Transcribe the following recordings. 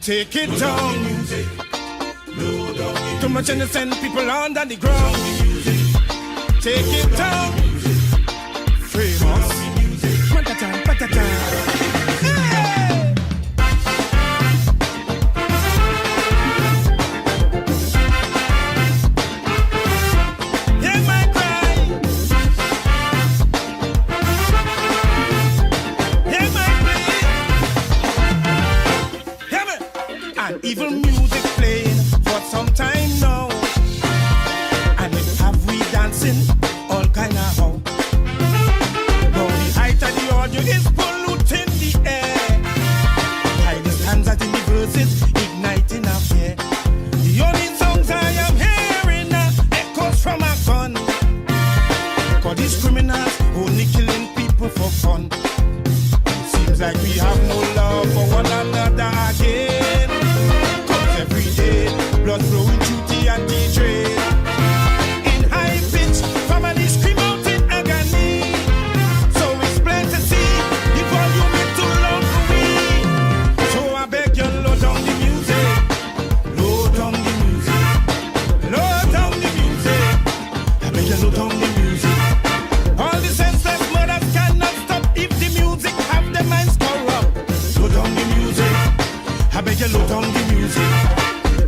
Take it down. Too much innocent people under the ground. Take it down. Famous. Patata, patata. Evil music playing for some time now, and it have we dancing all kind of how. Now the height of the audio is polluting the air, by the stanzas in the verses igniting a fear. The only songs I am hearing are echoes from a gun, 'cause these criminals only killing people for fun. It seems like we have no love for one another again. Every day, blood flowing through the anti-train. In high pitch, families scream out in agony. So it's plain to see, the volume is too loud for me. So I beg you, low down the music. Low down the music. Low down the music. I beg you, low down the music. All the senseless murders cannot stop if the music have the minds corrupt. Low down the music. I beg you, low down the music.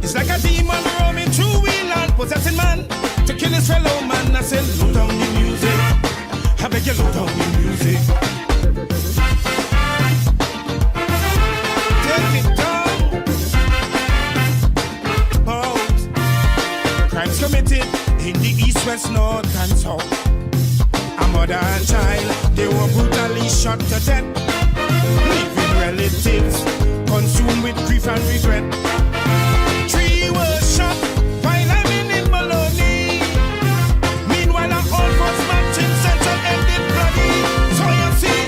It's like a demon roaming through wheel and possessing man to kill his fellow man. I say, look down the music. I beg you, look down the music. Take it down. Oh, crimes committed in the east, west, north, and south. A mother and child, they were brutally shot to death, leaving relatives consumed with grief and regret. 3 were shot while I'm in Maloney. Meanwhile, our old folks matching central ended bloody. So you see,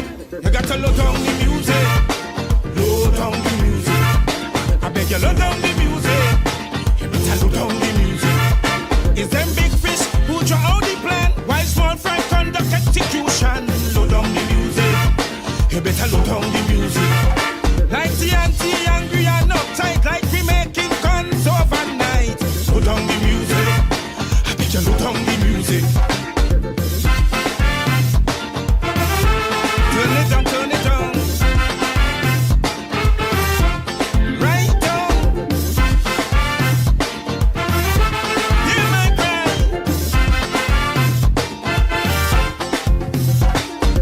you got to low down the music. Low down the music. I beg you, low down the music. You better low down the music. It's them big fish who draw out the plan, while small fry conduct execution. Low down the music. You better low down the music. Like the anti-angry and uptight, like we making guns overnight. Low down the music. I beg you, low down the music. Turn it down, turn it down. Right down. Hear my cry.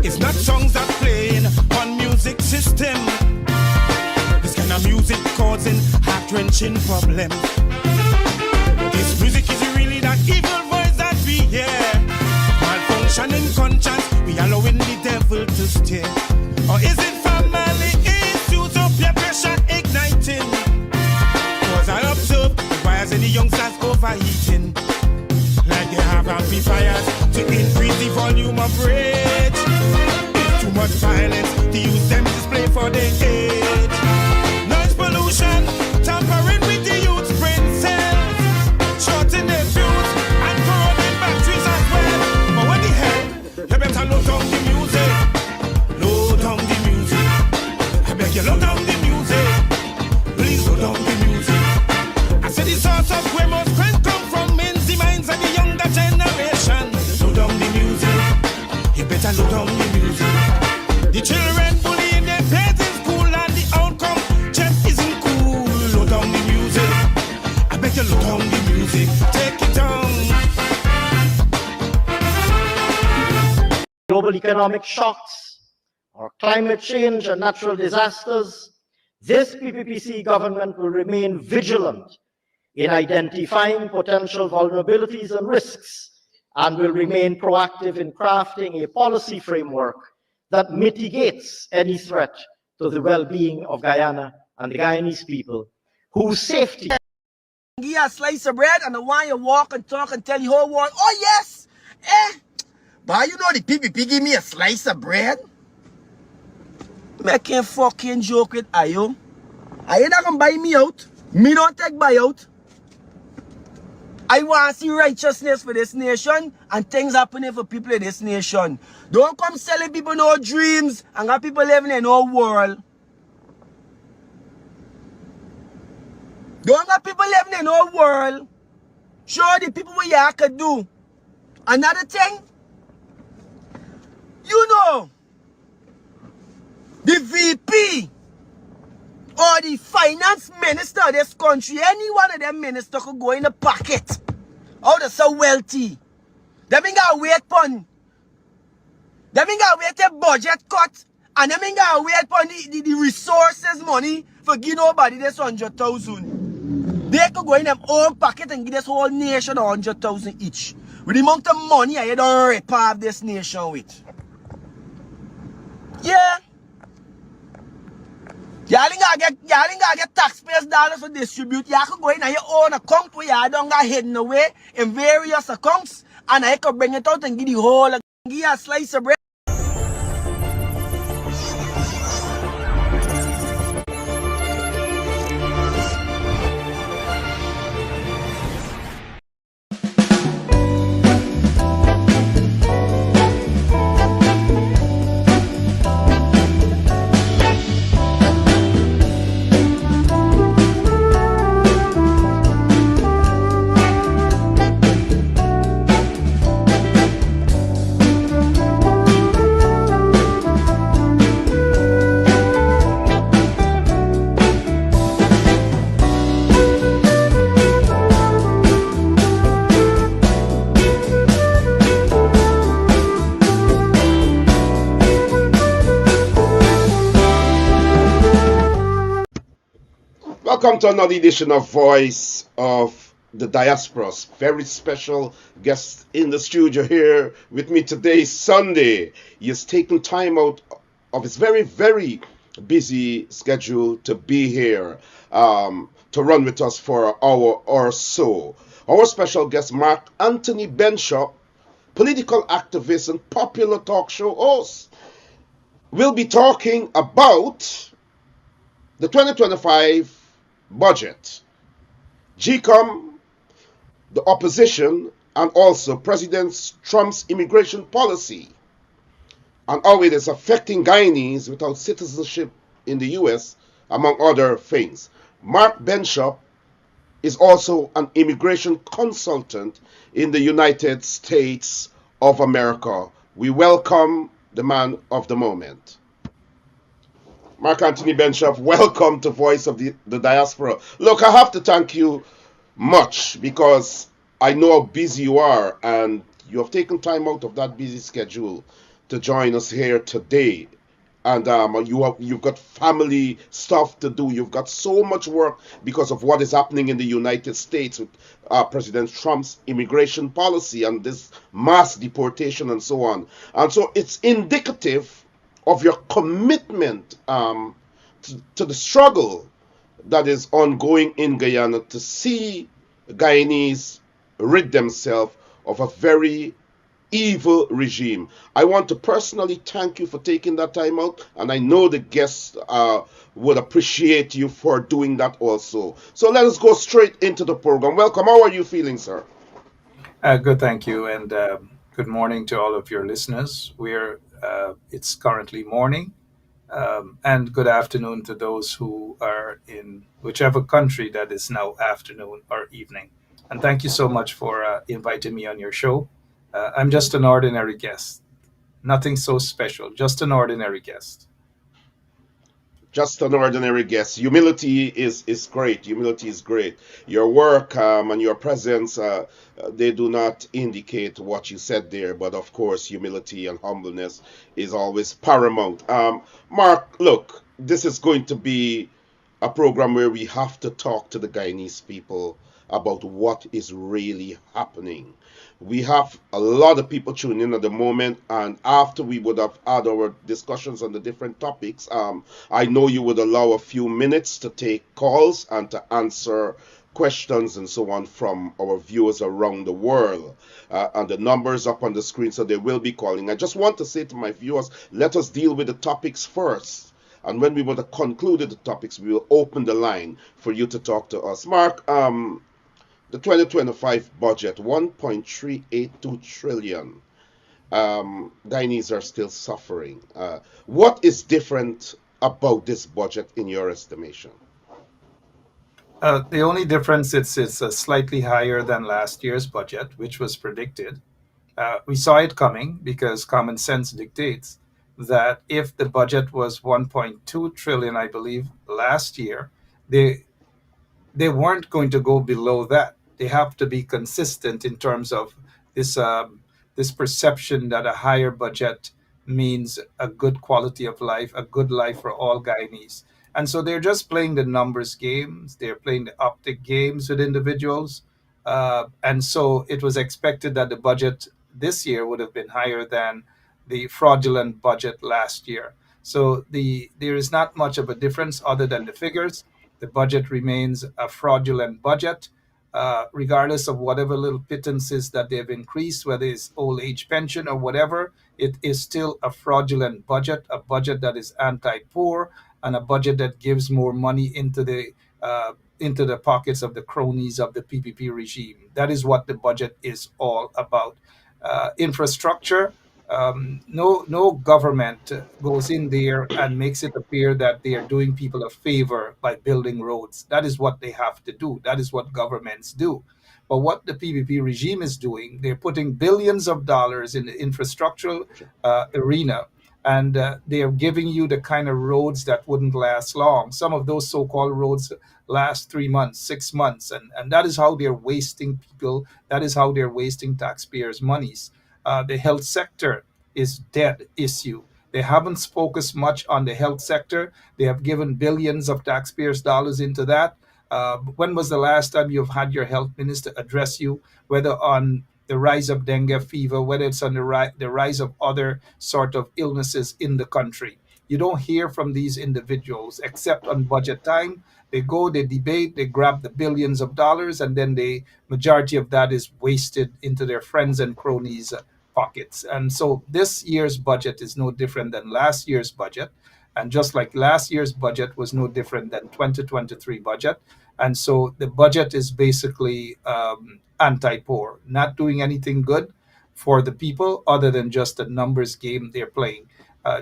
It's not songs that playing on music system. Music causing heart-wrenching problems. This music is really that evil voice that we hear. Malfunctioning conscience, we allowing the devil to steer. Or is it family issues or peer pressure igniting? Cause I observe the wires in the youngsters overheating, like they have amplifiers to increase the volume of rage. It's too much violence to use them display for the age. Pollution, tampering with the youth's brain cells, shorting their fuse and corroding batteries as well. But what the hell? You better low down the music. Low down the music. I beg you, low down the music. Please low down the music. I said the source of where most strength come from in the minds of the younger generation. Low down the music. You better low down the music. The children bullying their peers in school and the outcome isn't cool. Low down the music. I beg you, low down the music. Take it down. Global economic shocks or climate change and natural disasters, this PPPC government will remain vigilant in identifying potential vulnerabilities and risks, and will remain proactive in crafting a policy framework that mitigates any threat to the well-being of Guyana and the Guyanese people, whose safety... Give you a slice of bread and I want you walk and talk and tell the whole world, oh yes, but you know the PPP give me a slice of bread? Making fucking joke with Ayo. Are you not gonna buy me out? Me don't take buyout. I want to see righteousness for this nation and things happening for people in this nation. Don't come selling people no dreams and got people living in no world. Don't got people living in our world. Show the people what you could do. Another thing, you know, the VP or the finance minister of this country, any one of them ministers could go in the pocket. Oh, they're so wealthy. They ain't got to wait upon. They ain't got to wait a budget cut. And they ain't got to wait upon the resources money for give nobody this 100,000. They could go in them own pocket and give this whole nation 100,000 each. With the amount of money I don't rip off this nation with. Yeah. Y'all ain't gotta get taxpayers dollars to distribute. Y'all could go in on your own account where y'all don't got hidden away in various accounts. And I could bring it out and give the whole, give you a slice of bread. Welcome to another edition of Voice of the Diaspora. Very special guest in the studio here with me today, Sunday. He has taken time out of his very, very busy schedule to be here to run with us for an hour or so. Our special guest, Mark Anthony Benschop, political activist and popular talk show host, will be talking about the 2025 budget, GECOM, the opposition, and also President Trump's immigration policy, and how it is affecting Guyanese without citizenship in the U.S., among other things. Mark Benschop is also an immigration consultant in the United States of America. We welcome the man of the moment. Mark Anthony Benschop, welcome to Voice of the Diaspora. Look, I have to thank you much because I know how busy you are and you have taken time out of that busy schedule to join us here today. And you've got family stuff to do. You've got so much work because of what is happening in the United States with President Trump's immigration policy and this mass deportation and so on. And so it's indicative of your commitment to the struggle that is ongoing in Guyana to see Guyanese rid themselves of a very evil regime. I want to personally thank you for taking that time out, and I know the guests would appreciate you for doing that also. So let us go straight into the program. Welcome. How are you feeling, sir? Good, thank you, and good morning to all of your listeners. It's currently morning, and good afternoon to those who are in whichever country that is now afternoon or evening. And thank you so much for inviting me on your show. I'm just an ordinary guest, nothing so special, just an ordinary guest. Just an ordinary guest. Humility is great. Humility is great. Your work and your presence, they do not indicate what you said there, but of course, humility and humbleness is always paramount. Mark, look, this is going to be a program where we have to talk to the Guyanese people about what is really happening. We have a lot of people tuning in at the moment, and after we would have had our discussions on the different topics, I know you would allow a few minutes to take calls and to answer questions and so on from our viewers around the world. And the numbers up on the screen, so they will be calling. I just want to say to my viewers, let us deal with the topics first. And when we would have concluded the topics, we will open the line for you to talk to us. Mark, the 2025 budget, 1.382 trillion. Guyanese are still suffering. What is different about this budget in your estimation? The only difference it's slightly higher than last year's budget, which was predicted. We saw it coming because common sense dictates that if the budget was 1.2 trillion, I believe, last year, they they weren't going to go below that. They have to be consistent in terms of this this perception that a higher budget means a good quality of life, a good life for all Guyanese. And so they're just playing the numbers games. They're playing the optic games with individuals. And so it was expected that the budget this year would have been higher than the fraudulent budget last year. So there is not much of a difference other than the figures. The budget remains a fraudulent budget, regardless of whatever little pittances that they've increased, whether it's old age pension or whatever. It is still a fraudulent budget, a budget that is anti-poor, and a budget that gives more money into the pockets of the cronies of the PPP regime. That is what the budget is all about. Infrastructure. No government goes in there and makes it appear that they are doing people a favor by building roads. That is what they have to do. That is what governments do. But what the PPP regime is doing, they're putting billions of dollars in the infrastructural arena, and they are giving you the kind of roads that wouldn't last long. Some of those so-called roads last 3 months, 6 months, and that is how they're wasting people. That is how they're wasting taxpayers' monies. The health sector is dead issue. They haven't focused much on the health sector. They have given billions of taxpayers' dollars into that. When was the last time you've had your health minister address you, whether on the rise of dengue fever, whether it's on the rise of other sort of illnesses in the country? You don't hear from these individuals except on budget time. They go, they debate, they grab the billions of dollars, and then the majority of that is wasted into their friends and cronies' pockets. And so this year's budget is no different than last year's budget. And just like last year's budget was no different than 2023 budget. And so the budget is basically anti-poor, not doing anything good for the people other than just a numbers game they're playing.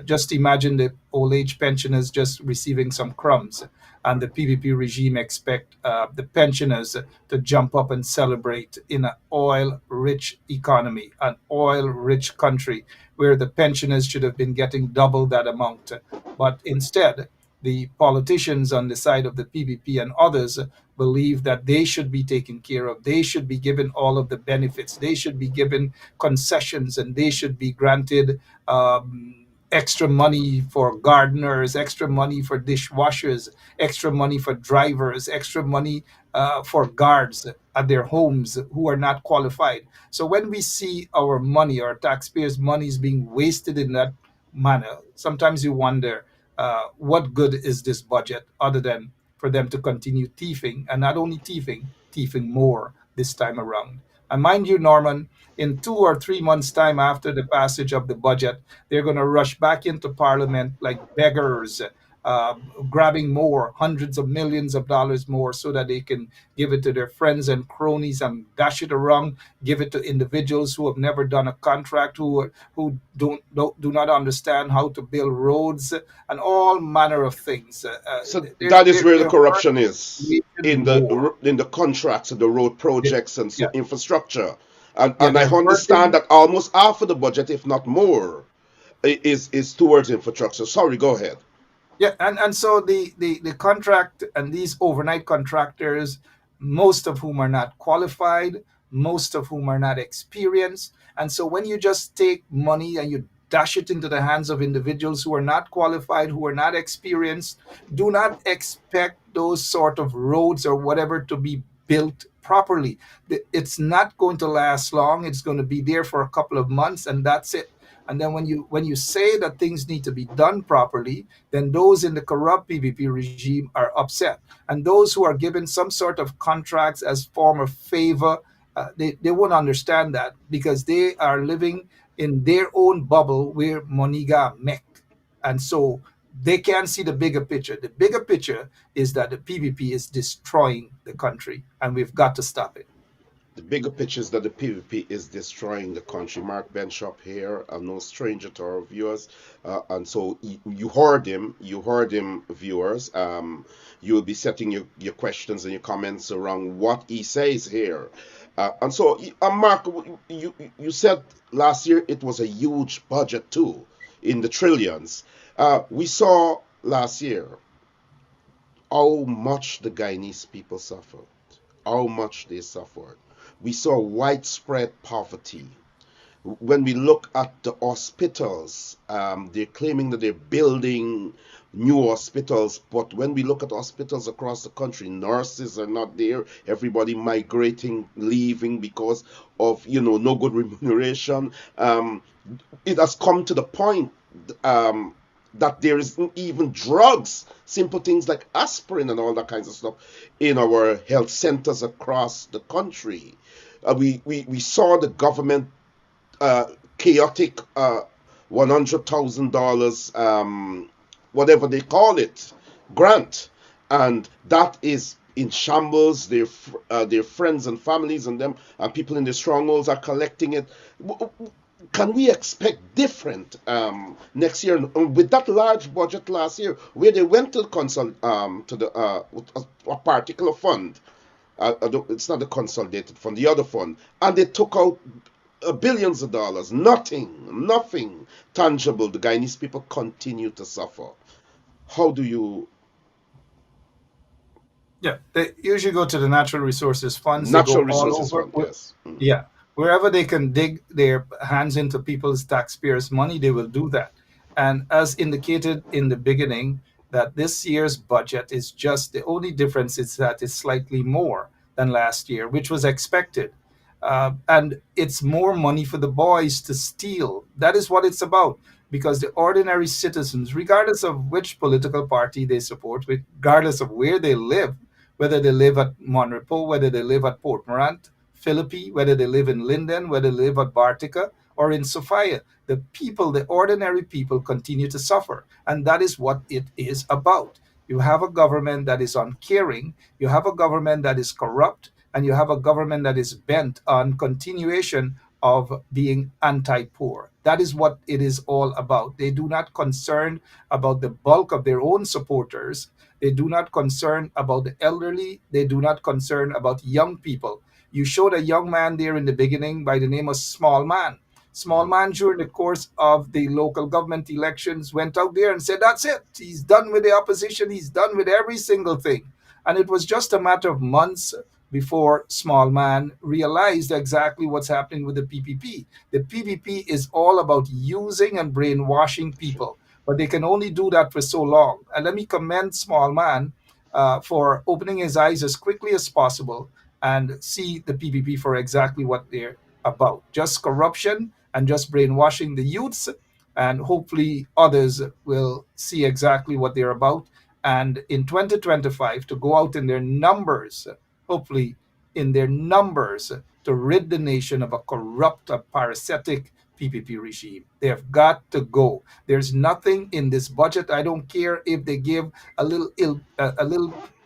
Just imagine the old age pensioners just receiving some crumbs, and the PPP regime expect the pensioners to jump up and celebrate in an oil-rich economy, an oil-rich country where the pensioners should have been getting double that amount. But instead, the politicians on the side of the PPP and others believe that they should be taken care of. They should be given all of the benefits. They should be given concessions, and they should be granted extra money for gardeners, extra money for dishwashers, extra money for drivers, extra money for guards at their homes who are not qualified. So when we see our money, our taxpayers' money is being wasted in that manner, sometimes you wonder what good is this budget other than for them to continue thieving, and not only thieving, thieving more this time around. And mind you, Norman, in 2 or 3 months' time after the passage of the budget, they're going to rush back into Parliament like beggars, uh, grabbing more, hundreds of millions of dollars more, so that they can give it to their friends and cronies and dash it around, give it to individuals who have never done a contract, who do not understand how to build roads, and all manner of things. So that is where the They're corruption is hurting more. in the contracts and the road They- projects and yeah, so infrastructure. yeah, And I they're understand hurting. that almost half of the budget, if not more, is towards infrastructure. Sorry, go ahead. Yeah, and so the contract and these overnight contractors, most of whom are not qualified, most of whom are not experienced. And so when you just take money and you dash it into the hands of individuals who are not qualified, who are not experienced, do not expect those sort of roads or whatever to be built properly. It's not going to last long. It's going to be there for a couple of months, and that's it. And then when you say that things need to be done properly, then those in the corrupt PVP regime are upset. And those who are given some sort of contracts as form of favor, they won't understand that because they are living in their own bubble where Moniga mek. And so they can't see the bigger picture. The bigger picture is that the PVP is destroying the country, and we've got to stop it. The bigger picture is that the PvP is destroying the country. Mark Benschop here, no stranger to our viewers, and so you heard him, viewers. You will be setting your questions and your comments around what he says here. And so, Mark, you said last year it was a huge budget too, in the trillions. We saw last year how much the Guyanese people suffered, how much they suffered. We saw widespread poverty. When we look at the hospitals, they're claiming that they're building new hospitals, but when we look at hospitals across the country, nurses are not there. Everybody migrating, leaving because of no good remuneration. It has come to the point um, that there isn't even drugs, simple things like aspirin and all that kinds of stuff in our health centers across the country. We saw the government chaotic $100,000, whatever they call it, grant, and that is in shambles. Their friends and families and them and people in the strongholds are collecting it. Can we expect different next year? And with that large budget last year, where they went to a particular fund, it's not the consolidated fund, the other fund, and they took out billions of dollars, nothing tangible. The Guyanese people continue to suffer. How do you Yeah, they usually go to the natural resources funds. They natural go all resources over. fund? Yes. Yeah, wherever they can dig their hands into people's taxpayers' money, they will do that. And as indicated in the beginning, that this year's budget is just the only difference is that it's slightly more than last year, which was expected. And it's more money for the boys to steal. That is what it's about. Because the ordinary citizens, regardless of which political party they support, regardless of where they live, whether they live at Monrepo, whether they live at Port Morant, Philippi, whether they live in Linden, whether they live at Bartica or in Sophia, the people, the ordinary people, continue to suffer. And that is what it is about. You have a government that is uncaring, you have a government that is corrupt, and you have a government that is bent on continuation of being anti-poor. That is what it is all about. They do not concern about the bulk of their own supporters. They do not concern about the elderly. They do not concern about young people. You showed a young man there in the beginning by the name of Small Man. Small Man, during the course of the local government elections, went out there and said, that's it. He's done with the opposition. He's done with every single thing. And it was just a matter of months before Small Man realized exactly what's happening with the PPP. The PPP is all about using and brainwashing people, but they can only do that for so long. And let me commend Small Man for opening his eyes as quickly as possible and see the PPP for exactly what they're about. Just corruption and just brainwashing the youths, and hopefully others will see exactly what they're about. And in 2025, to go out in their numbers, hopefully in their numbers, to rid the nation of a corrupt, a parasitic PPP regime. They have got to go. There's nothing in this budget. I don't care if they give a little,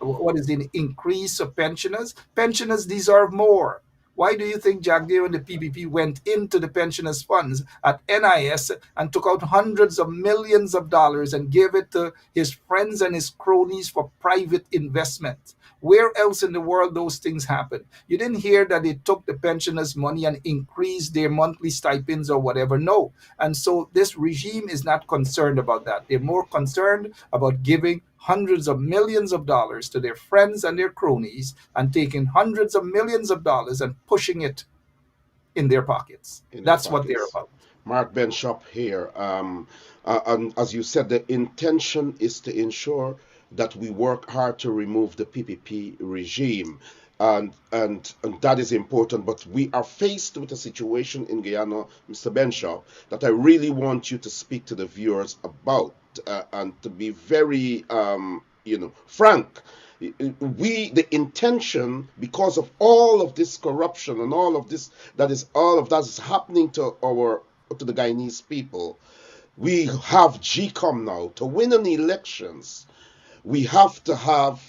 what is the increase of pensioners. Pensioners deserve more. Why do you think Jack Deere and the PPP went into the pensioners' funds at NIS and took out hundreds of millions of dollars and gave it to his friends and his cronies for private investment? Where else in the world those things happen? You didn't hear that they took the pensioners' money and increased their monthly stipends or whatever. No. And so this regime is not concerned about that. They're more concerned about giving hundreds of millions of dollars to their friends and their cronies and taking hundreds of millions of dollars and pushing it in their pockets. in their That's what they're pockets? about. Mark Benschop here. And as you said, the intention is to ensure that we work hard to remove the PPP regime. And that is important. But we are faced with a situation in Guyana, Mr. Benschop, that I really want you to speak to the viewers about and to be very, frank. The intention, because of all of this corruption and all of that is happening to the Guyanese people. We have GECOM now. To win an elections, we have to have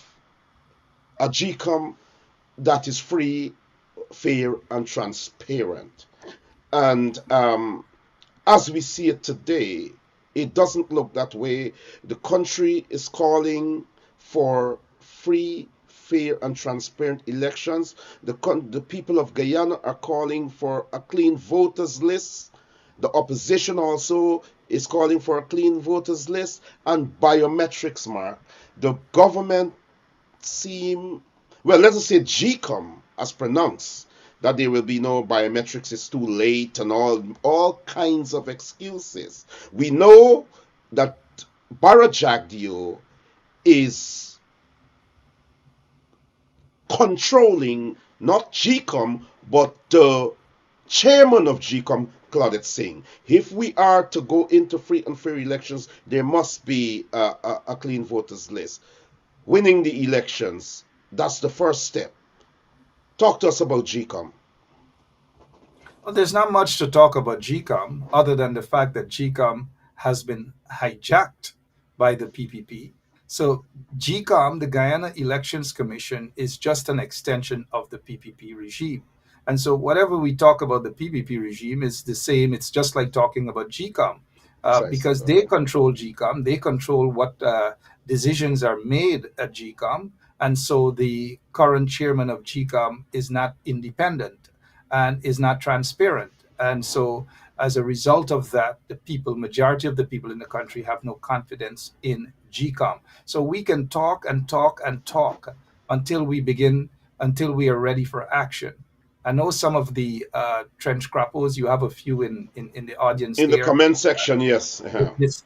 a GECOM that is free fair, and transparent. And as we see it today, it doesn't look that way. The country is calling for free, fair, and transparent elections. The people of Guyana are calling for a clean voters list. The opposition also is calling for a clean voters list and biometrics, Mark. The government seem, well, let us say GECOM as pronounced, that there will be no biometrics, it's too late, and all kinds of excuses. We know that Barajagdio is controlling not GECOM but the chairman of GECOM, Claudette Singh. If we are to go into free and fair elections, there must be a clean voters list. Winning the elections, that's the first step. Talk to us about GECOM. Well, there's not much to talk about GCOM other than the fact that GCOM has been hijacked by the PPP. So, GCOM, the Guyana Elections Commission, is just an extension of the PPP regime. And so, whatever we talk about the PPP regime is the same. It's just like talking about GCOM Precisely. because they control GCOM, they control what decisions are made at GCOM. And so, the current chairman of GCOM is not independent and is not transparent. And so, as a result of that, the people, majority of the people in the country, have no confidence in GCOM. So we can talk and talk and talk until we begin, until we are ready for action. I know some of the trench crappos, you have a few in the audience In the there, comment section, yes.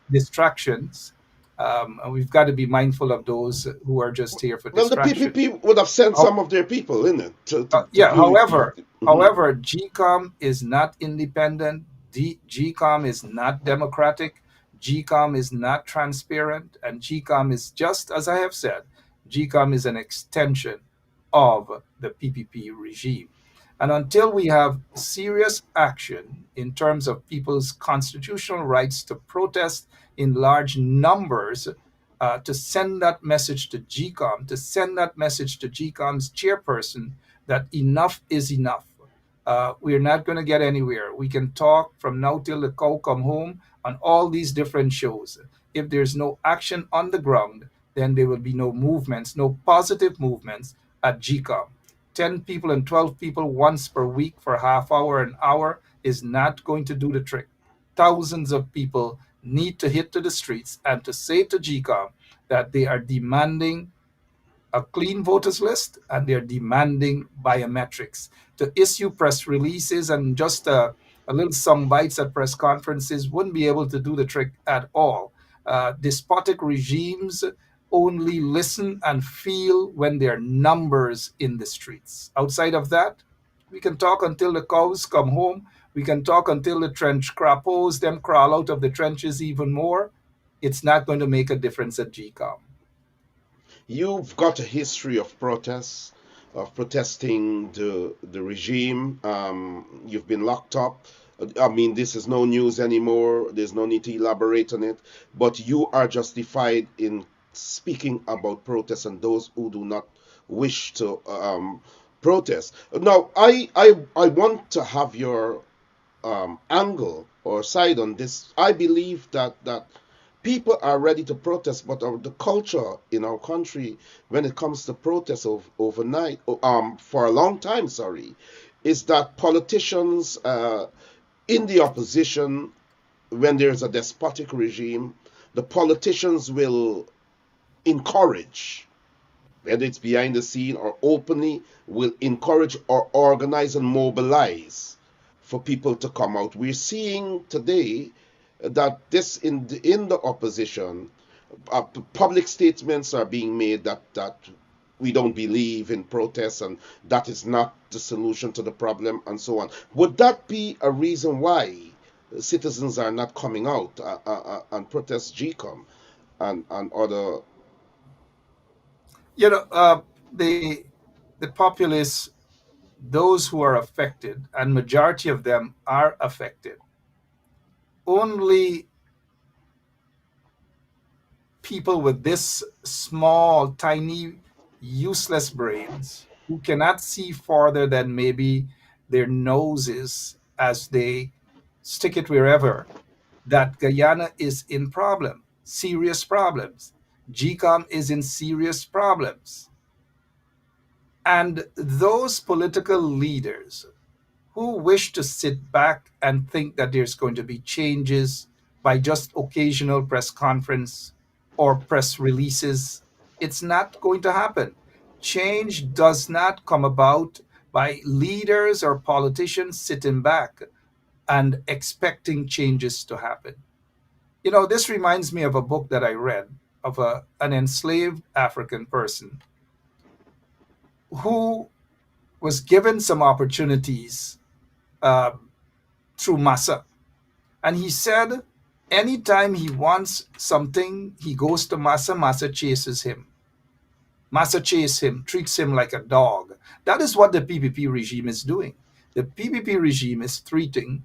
distractions. And we've got to be mindful of those who are just here for Well, the distraction. PPP would have sent some of their people in it to Yeah, view. however, GCOM is not independent. GCOM is not democratic. GCOM is not transparent. And GCOM is just, as I have said, GCOM is an extension of the PPP regime. And until we have serious action in terms of people's constitutional rights to protest in large numbers, to send that message to GCOM, to send that message to GCOM's chairperson that enough is enough. We're not going to get anywhere. We can talk from now till the cow come home on all these different shows. If there's no action on the ground, then there will be no movements, no positive movements at GCOM. 10 people and 12 people once per week for half hour, an hour is not going to do the trick. Thousands of people need to hit to the streets and to say to GCOM that they are demanding a clean voters list and they're demanding biometrics. To issue press releases and just a little some bites at press conferences wouldn't be able to do the trick at all. Despotic regimes only listen and feel when there are numbers in the streets. Outside of that, we can talk until the cows come home. We can talk until the trench crappos, them crawl out of the trenches even more. It's not going to make a difference at GCOM. You've got a history of protests, of protesting the regime. You've been locked up. I mean, this is no news anymore. There's no need to elaborate on it. But you are justified in speaking about protests and those who do not wish to protest. Now, I want to have your angle or side on this. I believe that people are ready to protest, but the culture in our country, when it comes to protests overnight, for a long time, sorry, is that politicians in the opposition, when there's a despotic regime, the politicians will encourage, whether it's behind the scene or openly, will encourage or organize and mobilize for people to come out. We're seeing today that this in the opposition, public statements are being made that we don't believe in protests and that is not the solution to the problem and so on. Would that be a reason why citizens are not coming out and protest GCOM and other? You know, the populace, those who are affected, and majority of them are affected. Only people with this small, tiny, useless brains who cannot see farther than maybe their noses as they stick it wherever, that Guyana is in serious problems. GECOM is in serious problems. And those political leaders who wish to sit back and think that there's going to be changes by just occasional press conference or press releases, it's not going to happen. Change does not come about by leaders or politicians sitting back and expecting changes to happen. This reminds me of a book that I read of an enslaved African person who was given some opportunities uh, through Massa. And he said, anytime he wants something, he goes to Massa, Massa chases him. Massa chase him, treats him like a dog. That is what the PPP regime is doing. The PPP regime is treating,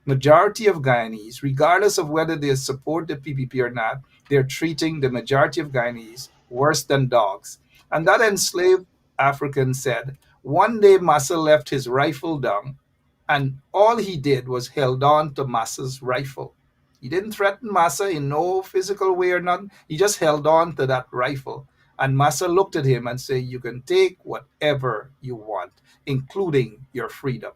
majority of Guyanese, regardless of whether they support the PPP or not, they're treating the majority of Guyanese worse than dogs. And that enslaved African said, one day Massa left his rifle down, and all he did was held on to Massa's rifle. He didn't threaten Massa in no physical way or nothing. He just held on to that rifle. And Massa looked at him and said, you can take whatever you want, including your freedom.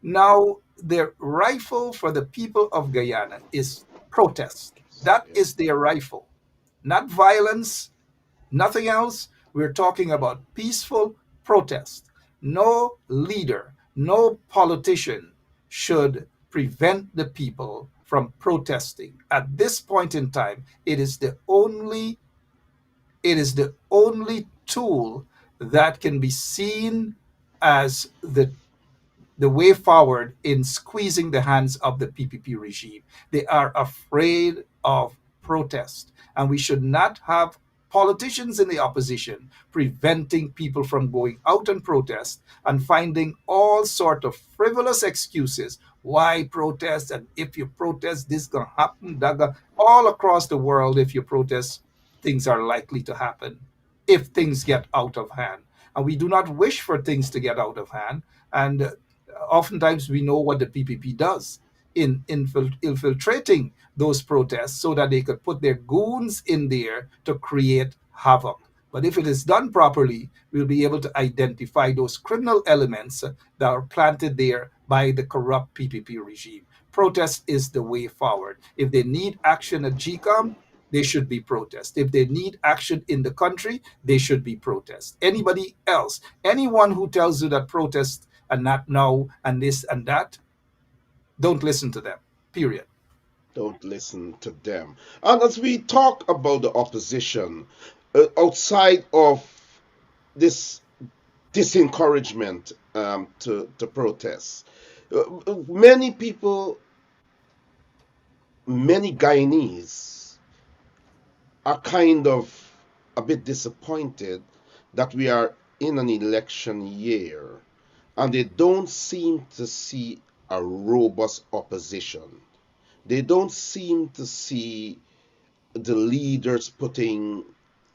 Now, the rifle for the people of Guyana is protest. That Yeah. is their rifle, not violence, nothing else. We're talking about peaceful protest. No leader, no politician should prevent the people from protesting. At this point in time, it is the only tool that can be seen as the way forward in squeezing the hands of the PPP regime. They are afraid of protest, and we should not have politicians in the opposition preventing people from going out and protest and finding all sort of frivolous excuses why protest, and if you protest this gonna happen, that all across the world. If you protest, things are likely to happen if things get out of hand, and we do not wish for things to get out of hand. And oftentimes we know what the PPP does in infiltrating those protests so that they could put their goons in there to create havoc. But if it is done properly, we'll be able to identify those criminal elements that are planted there by the corrupt PPP regime. Protest is the way forward. If they need action at GCOM, they should be protest. If they need action in the country, they should be protest. Anybody else, anyone who tells you that protest and not now and this and that, don't listen to them. Period. Don't listen to them. And as we talk about the opposition, outside of this disencouragement to protest, many people, many Guyanese are kind of a bit disappointed that we are in an election year and they don't seem to see a robust opposition. They don't seem to see the leaders putting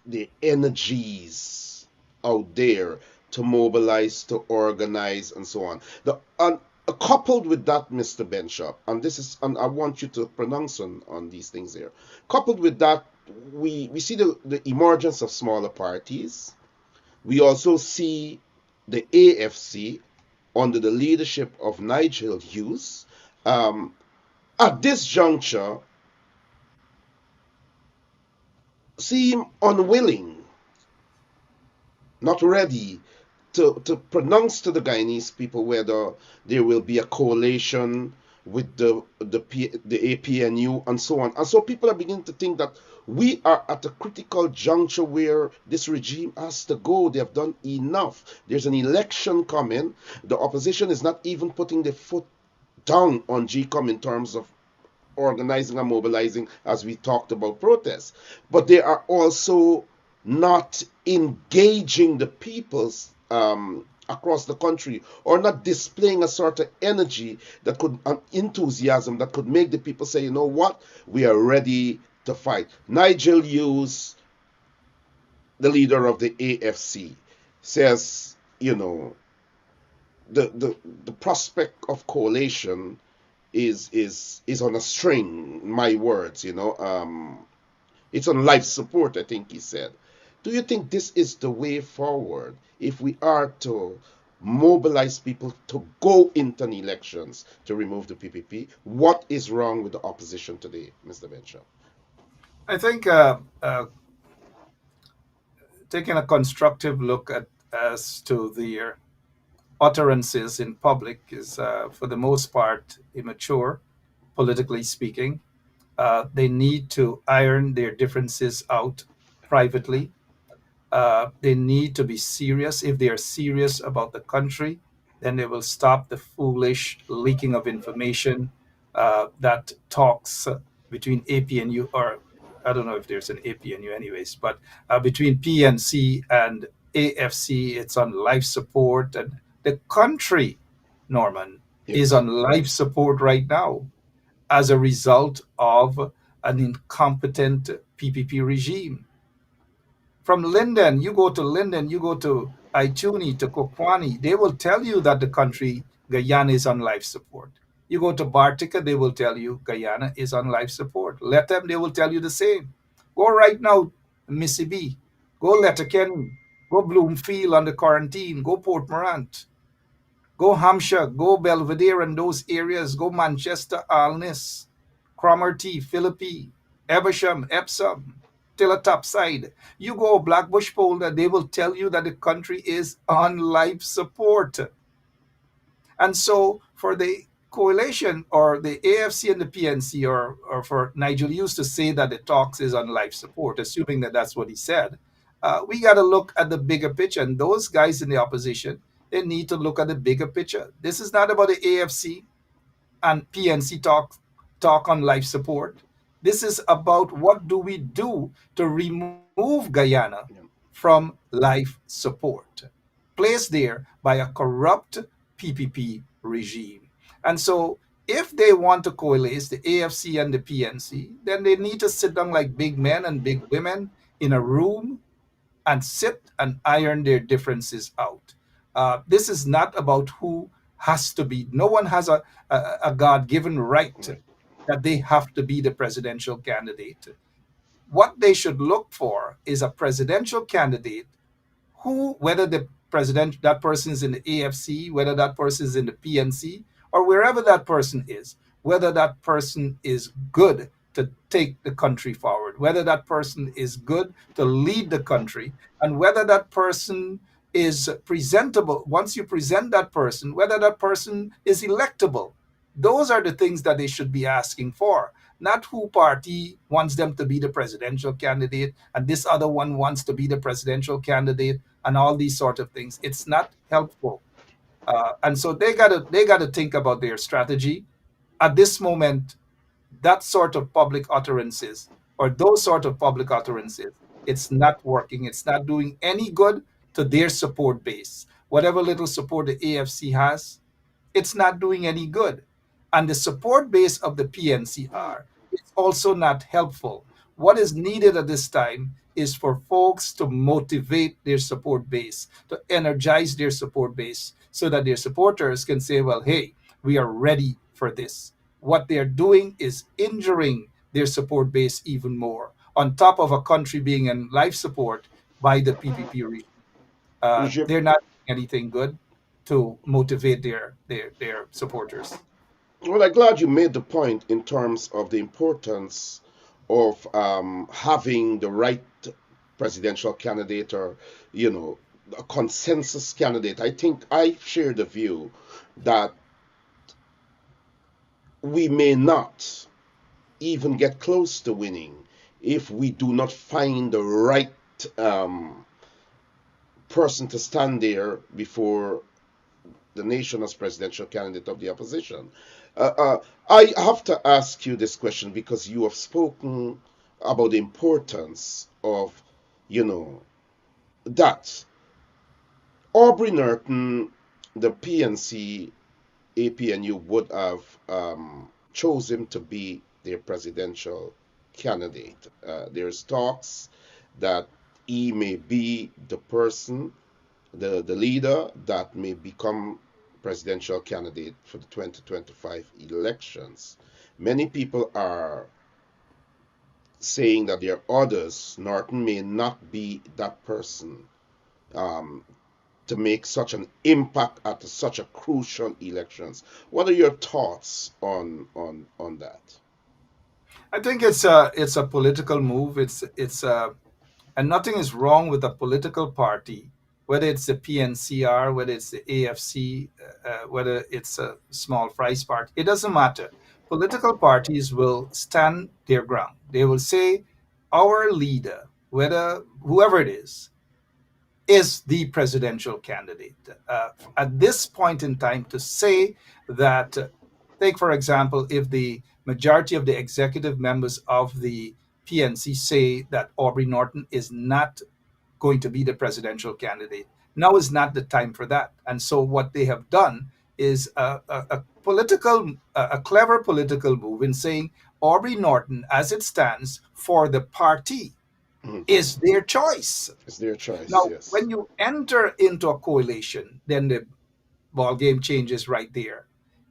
the energies out there to mobilize, to organize, and so on. Coupled with that, Mr. Benschop, and I want you to pronounce on these things here. Coupled with that, we see the emergence of smaller parties. We also see the AFC under the leadership of Nigel Hughes. At this juncture, seem unwilling, not ready to pronounce to the Guyanese people whether there will be a coalition with the APNU and so on. And so people are beginning to think that we are at a critical juncture where this regime has to go. They have done enough. There's an election coming. The opposition is not even putting their foot down on GECOM in terms of organizing and mobilizing, as we talked about protests. But they are also not engaging the peoples across the country, or not displaying a sort of energy that could, an enthusiasm that could make the people say, you know what, we are ready to fight. Nigel Hughes, the leader of the AFC, says, you know, the prospect of coalition is on a string. My words, it's on life support. I think he said. Do you think this is the way forward if we are to mobilize people to go into an elections to remove the PPP? What is wrong with the opposition today, Mr. Benschop? I think taking a constructive look at as to their utterances in public is, for the most part, immature, politically speaking. They need to iron their differences out privately. They need to be serious. If they are serious about the country, then they will stop the foolish leaking of information that talks between APNU, or I don't know if there's an APNU, anyways, but between PNC and AFC, it's on life support. And the country, Norman, is Yes. on life support right now as a result of an incompetent PPP regime. From Linden, you go to Linden, you go to Ituni, to Kokwani, they will tell you that the country, Guyana, is on life support. You go to Bartica, they will tell you Guyana is on life support. Let them, they will tell you the same. Go right now, Mississippi. Go Letterkenny. Go Bloomfield on the quarantine. Go Port Morant. Go Hampshire, go Belvedere and those areas, go Manchester, Alness, Cromarty, Philippi, Eversham, Epsom, till a topside. You go Blackbush Polder, they will tell you that the country is on life support. And so for the coalition or the AFC and the PNC, or for Nigel used to say that the talks is on life support, assuming that that's what he said, we got to look at the bigger picture. And those guys in the opposition, they need to look at the bigger picture. This is not about the AFC and PNC talk on life support. This is about what do we do to remove Guyana Yeah. from life support, placed there by a corrupt PPP regime. And so, if they want to coalesce the AFC and the PNC, then they need to sit down like big men and big women in a room and sit and iron their differences out. This is not about who has to be. No one has a God given right Right. that they have to be the presidential candidate. What they should look for is a presidential candidate who, whether the president, that person is in the AFC, whether that person is in the PNC, or wherever that person is, whether that person is good to take the country forward, whether that person is good to lead the country, and whether that person is presentable. Once you present that person, whether that person is electable. Those are the things that they should be asking for, not who party wants them to be the presidential candidate and this other one wants to be the presidential candidate and all these sort of things. It's not helpful. And so they gotta think about their strategy at this moment. That sort of public utterances, or those sort of public utterances, it's not working. It's not doing any good to their support base. Whatever little support the AFC has, it's not doing any good. And the support base of the PNCR is also not helpful. What is needed at this time is for folks to motivate their support base, to energize their support base, so that their supporters can say, well, hey, we are ready for this. What they're doing is injuring their support base even more, on top of a country being in life support by the PPP regime. Regime. They're not doing anything good to motivate their supporters. Well, I'm glad you made the point in terms of the importance of having the right presidential candidate, or, a consensus candidate. I think I share the view that we may not even get close to winning if we do not find the right um, person to stand there before the nation as presidential candidate of the opposition. Uh, uh, I have to ask you this question because you have spoken about the importance of, you know, that Aubrey Norton, the PNC, APNU would have chosen to be their presidential candidate. There's talks that he may be the person, the leader that may become presidential candidate for the 2025 elections. Many people are saying that there are others. Norton may not be that person um, to make such an impact at such a crucial elections. What are your thoughts on that? I think it's a political move. It's and nothing is wrong with a political party, whether it's the PNCR, whether it's the AFC, whether it's a small fries party. It doesn't matter. Political parties will stand their ground. They will say, our leader, whether whoever it is the presidential candidate. At this point in time, to say that, take for example, if the majority of the executive members of the PNC say that Aubrey Norton is not going to be the presidential candidate, now is not the time for that. And so, what they have done is a clever political move in saying Aubrey Norton, as it stands for the party, Mhm. is their choice. It's their choice, Now, yes. when you enter into a coalition, then the ball game changes right there.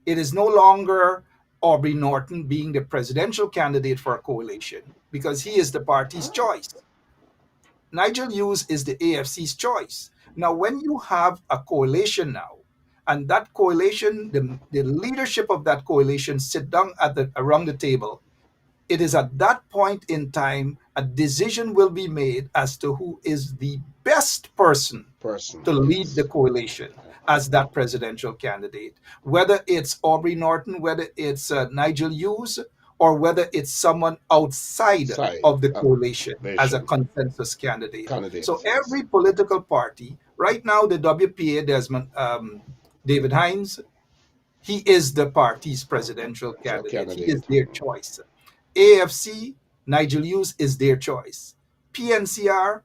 It is no longer Aubrey Norton being the presidential candidate for a coalition because he is the party's choice. Nigel Hughes is the AFC's choice. Now, when you have a coalition now, and that coalition, the leadership of that coalition sit down around the table, it is at that point in time a decision will be made as to who is the best person Person, to lead the yes. coalition as that presidential candidate. Whether it's Aubrey Norton, whether it's Nigel Hughes, or whether it's someone outside Side of the coalition as a nation consensus candidate. So candidates, yes. every political party, right now, the WPA, Desmond David Hines, he is the party's presidential So candidate. He is candidate. their choice. AFC, Nigel Hughes is their choice. PNCR,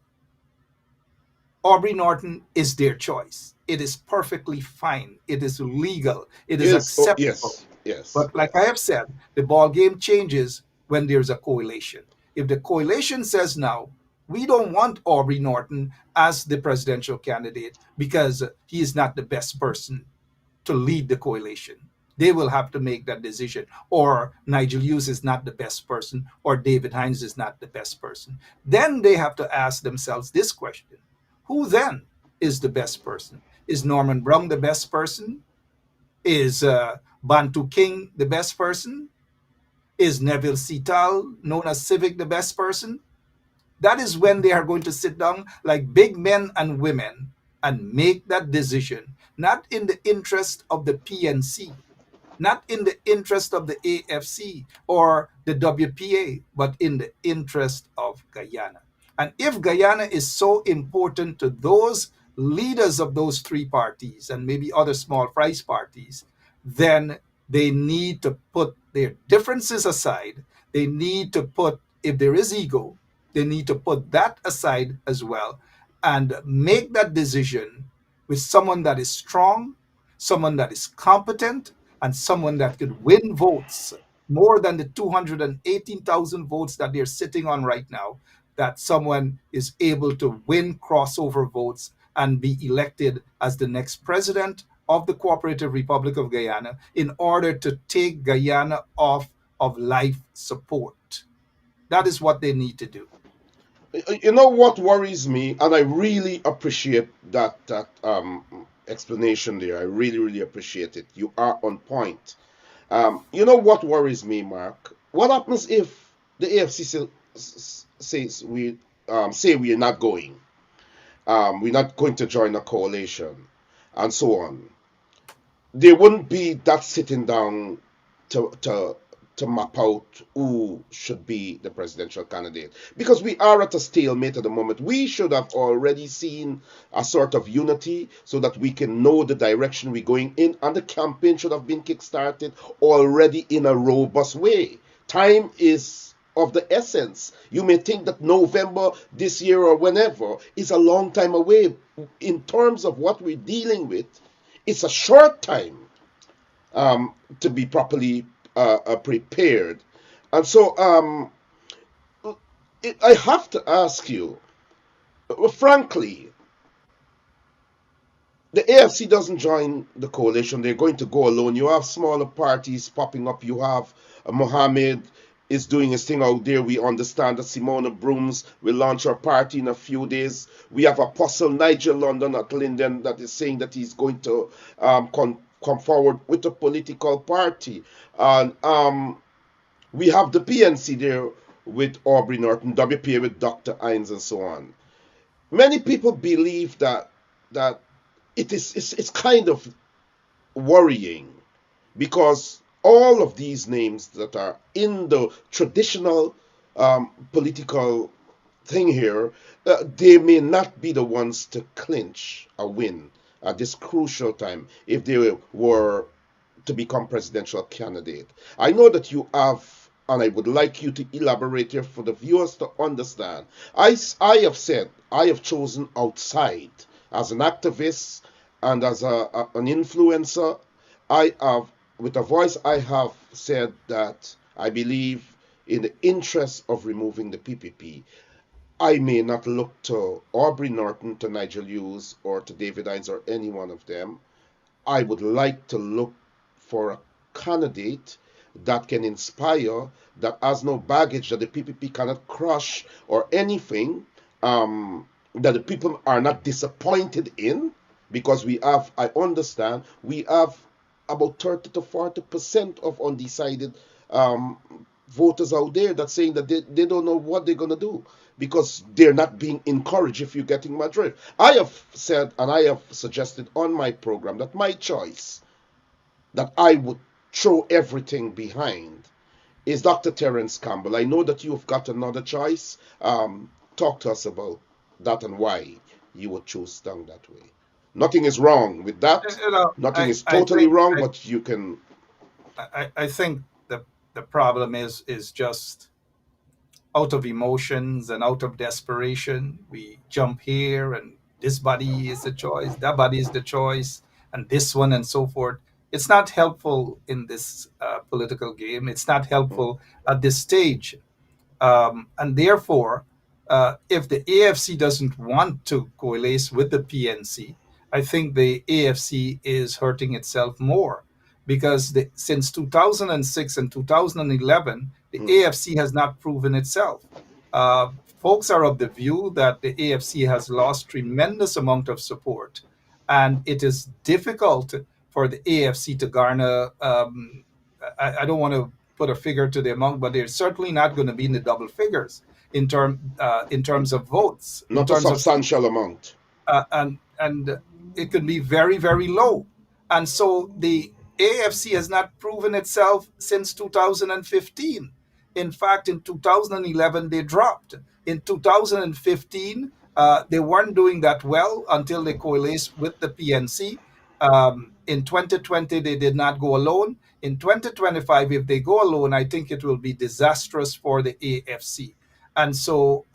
Aubrey Norton is their choice. It is perfectly fine. It is legal. It is Yes, oh acceptable. yes, yes, But like I yes. have said, the ball game changes when there's a coalition. If the coalition says now, we don't want Aubrey Norton as the presidential candidate because he is not the best person to lead the coalition. They will have to make that decision. Or Nigel Hughes is not the best person, or David Hines is not the best person. Then they have to ask themselves this question: who then is the best person? Is Norman Brown the best person? Is Bantu King the best person? Is Neville Sital, known as Civic, the best person? That is when they are going to sit down like big men and women and make that decision, not in the interest of the PNC, not in the interest of the AFC or the WPA, but in the interest of Guyana. And if Guyana is so important to those leaders of those three parties and maybe other small fries parties, then they need to put their differences aside. They need to put, if there is ego, they need to put that aside as well and make that decision with someone that is strong, someone that is competent, and someone that could win votes more than the 218,000 votes that they're sitting on right now, that someone is able to win crossover votes and be elected as the next president of the Cooperative Republic of Guyana in order to take Guyana off of life support. That is what they need to do. You know what worries me, and I really appreciate that explanation there. I really really appreciate it. You are on point. You know what worries me, Mark? What happens if the AFC says we say we are not going? We're not going to join a coalition, and so on. There wouldn't be that sitting down to to to map out who should be the presidential candidate because we are at a stalemate at the moment. We should have already seen a sort of unity so that we can know the direction we're going in, and the campaign should have been kickstarted already in a robust way. Time is of the essence. You may think that November this year or whenever is a long time away. In terms of what we're dealing with, it's a short time to be properly prepared. And so I have to ask you, frankly, the AFC doesn't join the coalition. They're going to go alone. You have smaller parties popping up. You have Mohammed is doing his thing out there. We understand that Simona Brooms will launch her party in a few days. We have Apostle Nigel London at Linden that is saying that he's going to come forward with a political party. And we have the PNC there with Aubrey Norton, WPA with Dr. Hines, and so on. Many people believe that it's kind of worrying because all of these names that are in the traditional political thing here, they may not be the ones to clinch a win at this crucial time if they were to become presidential candidate. I know that you have, and I would like you to elaborate here for the viewers to understand. I have said I have chosen outside as an activist and as an influencer. I have, with a voice, I have said that I believe in the interest of removing the PPP. I may not look to Aubrey Norton, to Nigel Hughes, or to David Hines, or any one of them. I would like to look for a candidate that can inspire, that has no baggage, that the PPP cannot crush or anything, that the people are not disappointed in, because we have, I understand, we have about 30 to 40% of undecided um, voters out there that's saying that they don't know what they're going to do because they're not being encouraged, if you're getting my drift. I have said and I have suggested on my program that my choice that I would throw everything behind is Dr. Terence Campbell. I know that you've got another choice. Talk to us about that and why you would choose down that way. Nothing is wrong with that. You know, Nothing is I totally think wrong, but you can. I think the problem is just out of emotions and out of desperation. We jump here and this body is the choice, that body is the choice, and this one and so forth. It's not helpful in this political game. It's not Mm, helpful at this stage. And therefore, if the AFC doesn't want to coalesce with the PNC, I think the AFC is hurting itself more because since 2006 and 2011, the mm, AFC has not proven itself. Folks are of the view that the AFC has lost tremendous amount of support, and it is difficult for the AFC to garner. I don't want to put a figure to the amount, but they're certainly not going to be in the double figures in terms of votes, in not a terms of seats, substantial amount. and it could be very very low. And so the AFC has not proven itself since 2015. In fact, in 2011 they dropped. In 2015 they weren't doing that well until they coalesced with the PNC. In 2020 they did not go alone. In 2025, if they go alone, I think it will be disastrous for the AFC. And so,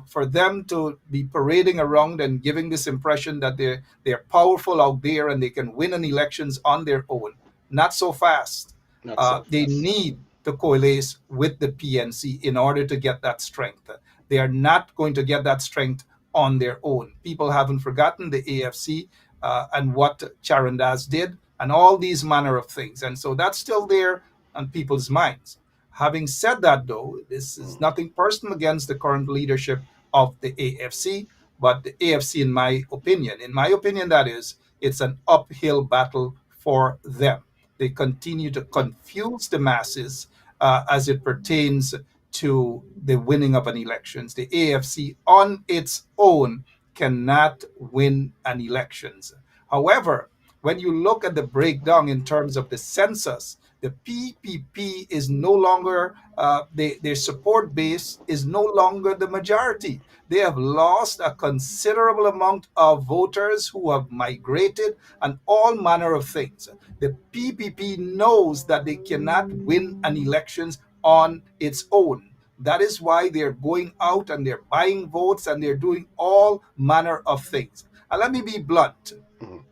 for them to be parading around and giving this impression that they're powerful out there and they can win an elections on their own, not so fast. Not so They fast. need to coalesce with the PNC in order to get that strength. They are not going to get that strength on their own. People haven't forgotten the AFC and what Charandas did and all these manner of things. And so that's still there on people's minds. Having said that, though, this is Mm, nothing personal against the current leadership of the AFC, but the AFC, in my opinion, that is, it's an uphill battle for them. They continue to confuse the masses as it pertains to the winning of an elections. The AFC on its own cannot win an elections. However, when you look at the breakdown in terms of the census, the PPP is no longer, their support base is no longer the majority. They have lost a considerable amount of voters who have migrated and all manner of things. The PPP knows that they cannot win an elections on its own. That is why they're going out and they're buying votes and they're doing all manner of things. And let me be blunt. mm,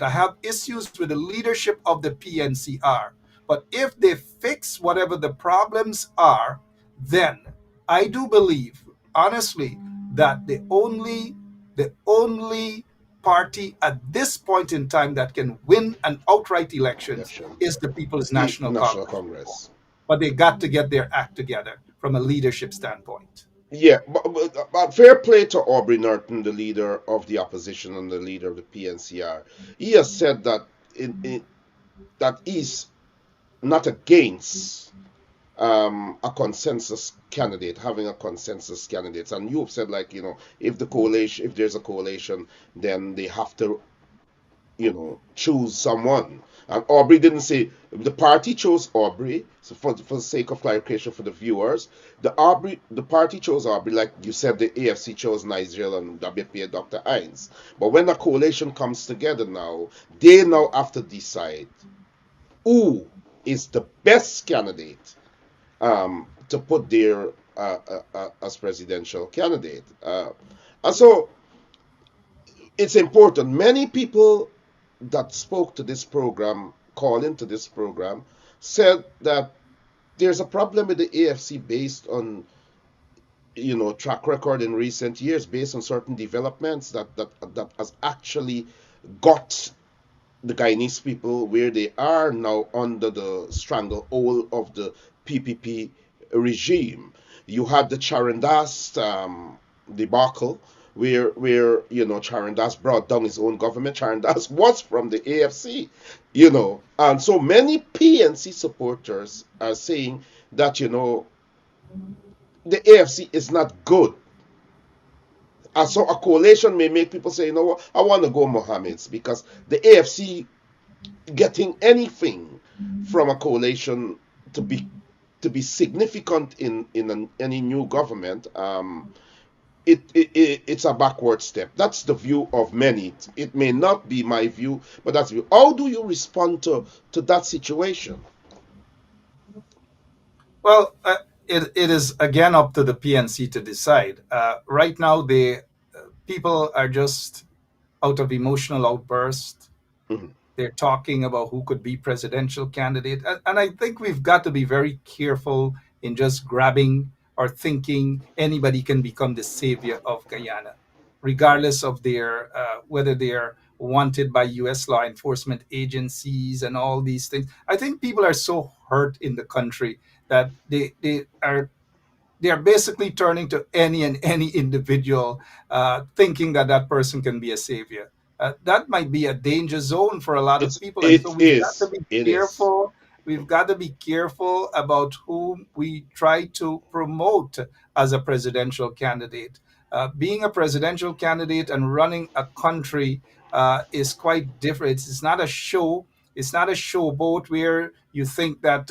I have issues with the leadership of the PNCR. But if they fix whatever the problems are, then I do believe, honestly, that the only party at this point in time that can win an outright elections Election. is the People's National National Congress. Congress. But they got to get their act together from a leadership standpoint. Yeah, but fair play to Aubrey Norton, the leader of the opposition and the leader of the PNCR. He has said that that he's not against a consensus candidate, having a consensus candidate. And you've said, like, if the coalition, if there's a coalition, then they have to, choose someone. And Aubrey didn't say the party chose Aubrey. So for the sake of clarification for the viewers, the party chose Aubrey, like you said, the AFC chose Nigel and WPA Dr. Hines. But when a coalition comes together now, they now have to decide who is the best candidate to put there as presidential candidate. And so it's important. Many people that spoke to this program, call into this program, said that there's a problem with the AFC based on track record in recent years, based on certain developments that has actually got the Guyanese people where they are now under the stranglehold of the PPP regime. You had the Charandas debacle, where Charandas brought down his own government. Charandas was from the AFC, and so many PNC supporters are saying that the AFC is not good. And so a coalition may make people say, what, I want to go Mohammed's, because the AFC getting anything from a coalition to be significant in any new government, it's a backward step. That's the view of many. It may not be my view, but that's the view. How do you respond to that situation? Well, it is again up to the PNC to decide. Right now, people are just out of emotional outburst. Mhm. They're talking about who could be presidential candidate, and I think we've got to be very careful in just grabbing or thinking anybody can become the savior of Guyana, regardless of their whether they're wanted by U.S. law enforcement agencies and all these things. I think people are so hurt in the country that they are basically turning to any individual, thinking that that person can be a savior. That might be a danger zone for a lot of It's people, and so it we've got to is be it is. careful. We've got to be careful about whom we try to promote as a presidential candidate. Being a presidential candidate and running a country is quite different. It's not a show. It's not a showboat where you think that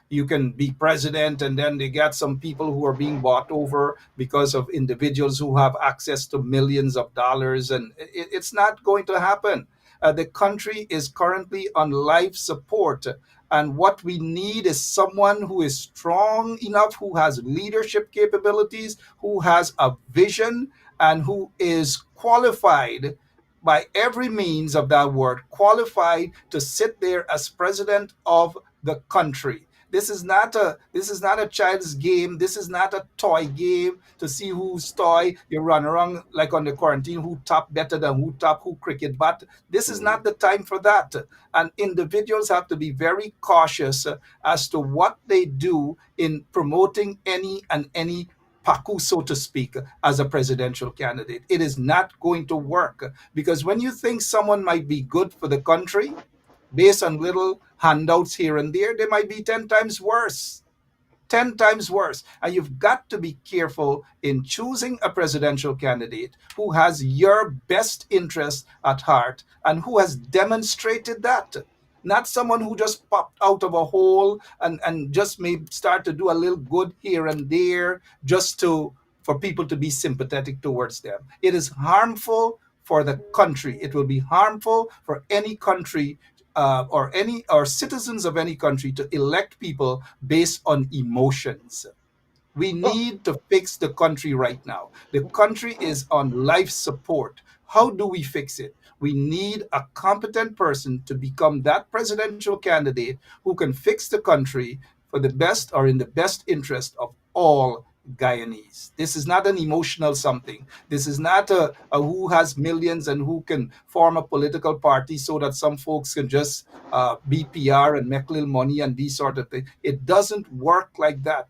you can be president and then they got some people who are being bought over because of individuals who have access to millions of dollars, and it's not going to happen. The country is currently on life support, and what we need is someone who is strong enough, who has leadership capabilities, who has a vision, and who is qualified by every means of that word, qualified to sit there as president of the country. This is not a child's game. This is not a toy game to see whose toy you run around like on the quarantine, who top better than who top, who cricket bat. This is Mhm. not the time for that. And individuals have to be very cautious as to what they do in promoting any and any Paku, so to speak, as a presidential candidate. It is not going to work because when you think someone might be good for the country, based on little handouts here and there, they might be 10 times worse. 10 times worse. And you've got to be careful in choosing a presidential candidate who has your best interest at heart and who has demonstrated that. Not someone who just popped out of a hole and just may start to do a little good here and there just to for people to be sympathetic towards them. It is harmful for the country. It will be harmful for any country or citizens of any country to elect people based on emotions. We Oh, need to fix the country right now. The country is on life support. How do we fix it? We need a competent person to become that presidential candidate who can fix the country for the best or in the best interest of all Guyanese. This is not an emotional something. This is not a who has millions and who can form a political party so that some folks can just be PR and make little money and these sort of things. It doesn't work like that.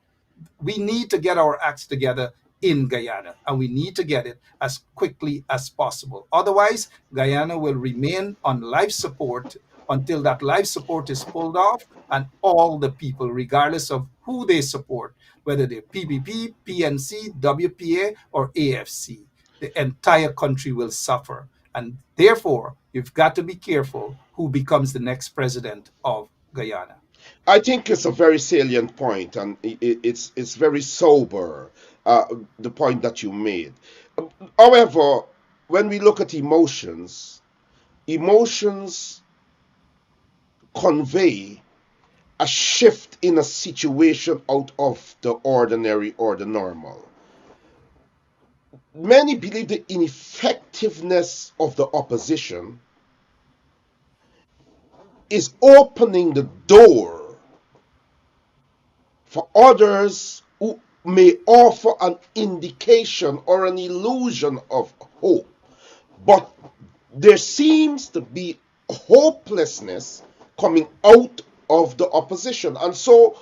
We need to get our acts together in Guyana, and we need to get it as quickly as possible. Otherwise, Guyana will remain on life support until that life support is pulled off, and all the people, regardless of who they support, whether they're PPP, PNC, WPA, or AFC, the entire country will suffer. And therefore, you've got to be careful who becomes the next president of Guyana. I think it's a very salient point, and it's very sober. Uh, the point that you made. However, when we look at emotions, emotions convey a shift in a situation out of the ordinary or the normal. Many believe the ineffectiveness of the opposition is opening the door for others who may offer an indication or an illusion of hope. But there seems to be hopelessness coming out of the opposition. And so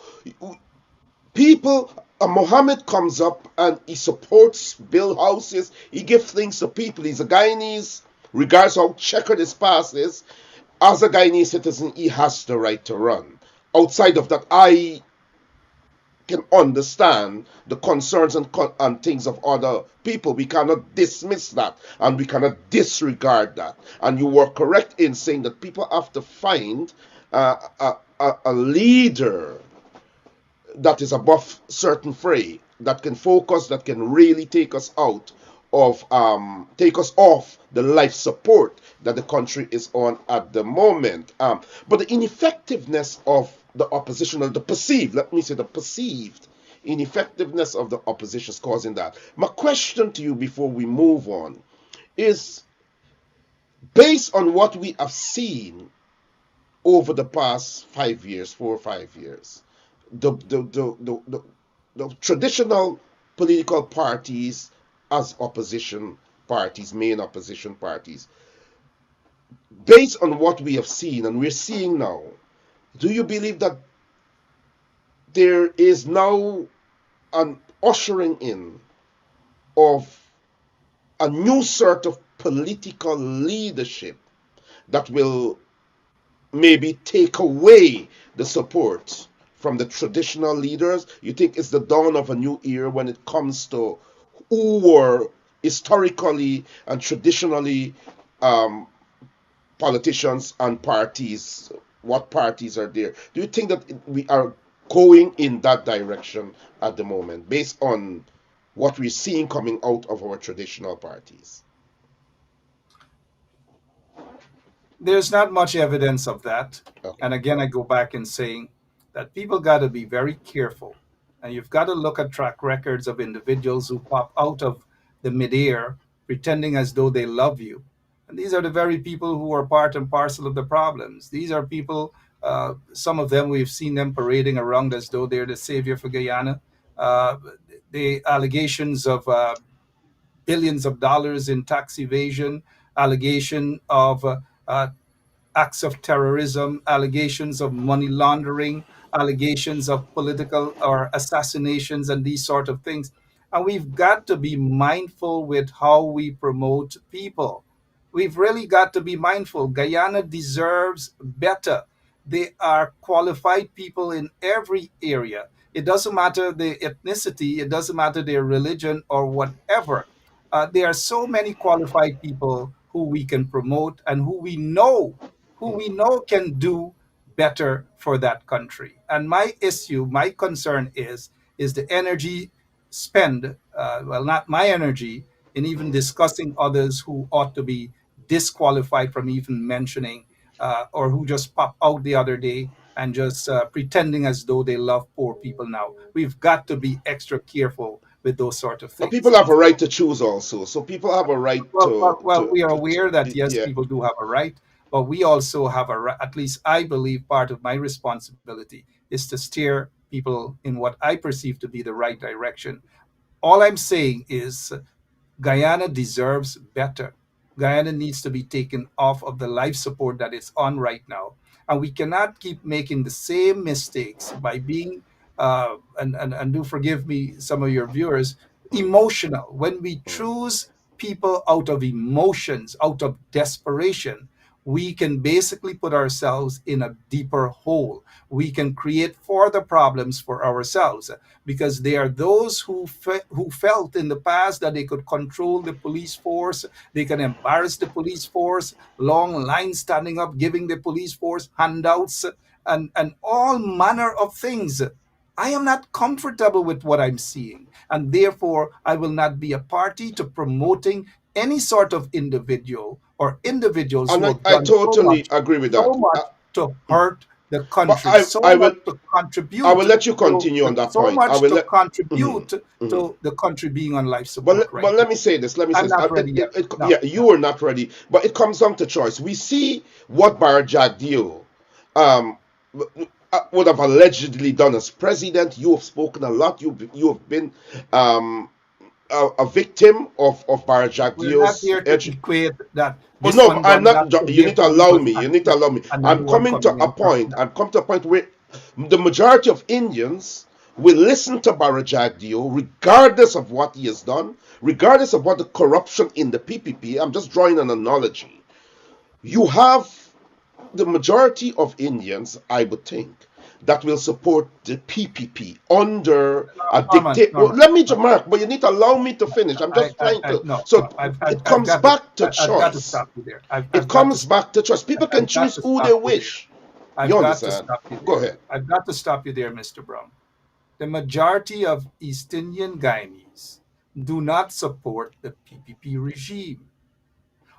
people, Muhammad comes up and he supports, build houses, he gives things to people. He's a Guyanese, regardless of how checkered his past is. As a Guyanese citizen, he has the right to run. Outside of that, I can understand the concerns and things of other people. We cannot dismiss that and we cannot disregard that. And you were correct in saying that people have to find a leader that is above certain fray, that can focus, that can really take us out of take us off the life support that the country is on at the moment. But the ineffectiveness of the opposition, or the perceived, let me say the perceived ineffectiveness of the opposition is causing that. My question to you before we move on is, based on what we have seen over the past 5 years, 4 or 5 years, the traditional political parties as opposition parties, main opposition parties, based on what we have seen and we're seeing now, do you believe that there is now an ushering in of a new sort of political leadership that will maybe take away the support from the traditional leaders? You think it's the dawn of a new era when it comes to who were historically and traditionally politicians and parties? What parties are there? Do you think that we are going in that direction at the moment, based on what we're seeing coming out of our traditional parties? There's not much evidence of that. Okay. And again, I go back in saying that people got to be very careful. And you've got to look at track records of individuals who pop out of the midair pretending as though they love you. And these are the very people who are part and parcel of the problems. These are people, some of them we've seen them parading around as though they're the savior for Guyana. Uh, the allegations of billions of dollars in tax evasion, allegation of acts of terrorism, allegations of money laundering, allegations of political or assassinations, and these sort of things. And we've got to be mindful with how we promote people. We've really got to be mindful. Guyana deserves better. They are qualified people in every area. It doesn't matter the ethnicity, it doesn't matter their religion or whatever. There are so many qualified people who we can promote and who we know can do better for that country. And my issue, my concern is the energy spend, well, not my energy, in even discussing others who ought to be disqualified from even mentioning, or who just pop out the other day and just pretending as though they love poor people now. We've got to be extra careful with those sort of But things. people have a right to choose also. So people have a right Well, we are aware that yes, yeah. people do have a right, but we also have at least I believe part of my responsibility is to steer people in what I perceive to be the right direction. All I'm saying is Guyana deserves better. Guyana needs to be taken off of the life support that it's on right now. And we cannot keep making the same mistakes by being, and do forgive me, some of your viewers, emotional. When we choose people out of emotions, out of desperation, we can basically put ourselves in a deeper hole. We can create further problems for ourselves because they are those who felt in the past that they could control the police force, they can embarrass the police force, long lines standing up, giving the police force handouts, and all manner of things. I am not comfortable with what I'm seeing, and therefore I will not be a party to promoting any sort of individual or individuals And who I, have I done totally agree with so that. much to hurt the But country, so I much will to I will contribute let you continue on that so point. I much will to let. Mhm, contribute mhm. to the country being on life support right But let me now. say this. Let me say I'm this. not ready yet. No, Yeah, no. you are not ready. But it comes down to choice. We see what Barajagdio um, would have allegedly done as president. You have spoken a lot. You have been um, a victim of We're not Barajaggio's here to edge. equate that Oh this no, but one I'm done not. that, so You need to therefore he allow was me. You need to unfit, allow me. another one coming in. No, no. I'm coming to a point where the majority of Indians will listen to Barajagdio regardless of what he has done, regardless of what the corruption in the PPP. I'm just drawing an analogy. You have the majority of Indians, I would think, that will support the PPP under a Norman, dictate. Well, Norman, let me, Norman. Mark, but you need to allow me to finish. I'm just trying to. No, So no. it comes back to I've got to choice. stop you there. It I've got to comes stop. back to choice. People can I've got choose to who they stop you there. wish. You I've got to understand? stop you Go there. ahead. I've got to stop you there, Mr. Brown. The majority of East Indian Guyanese do not support the PPP regime.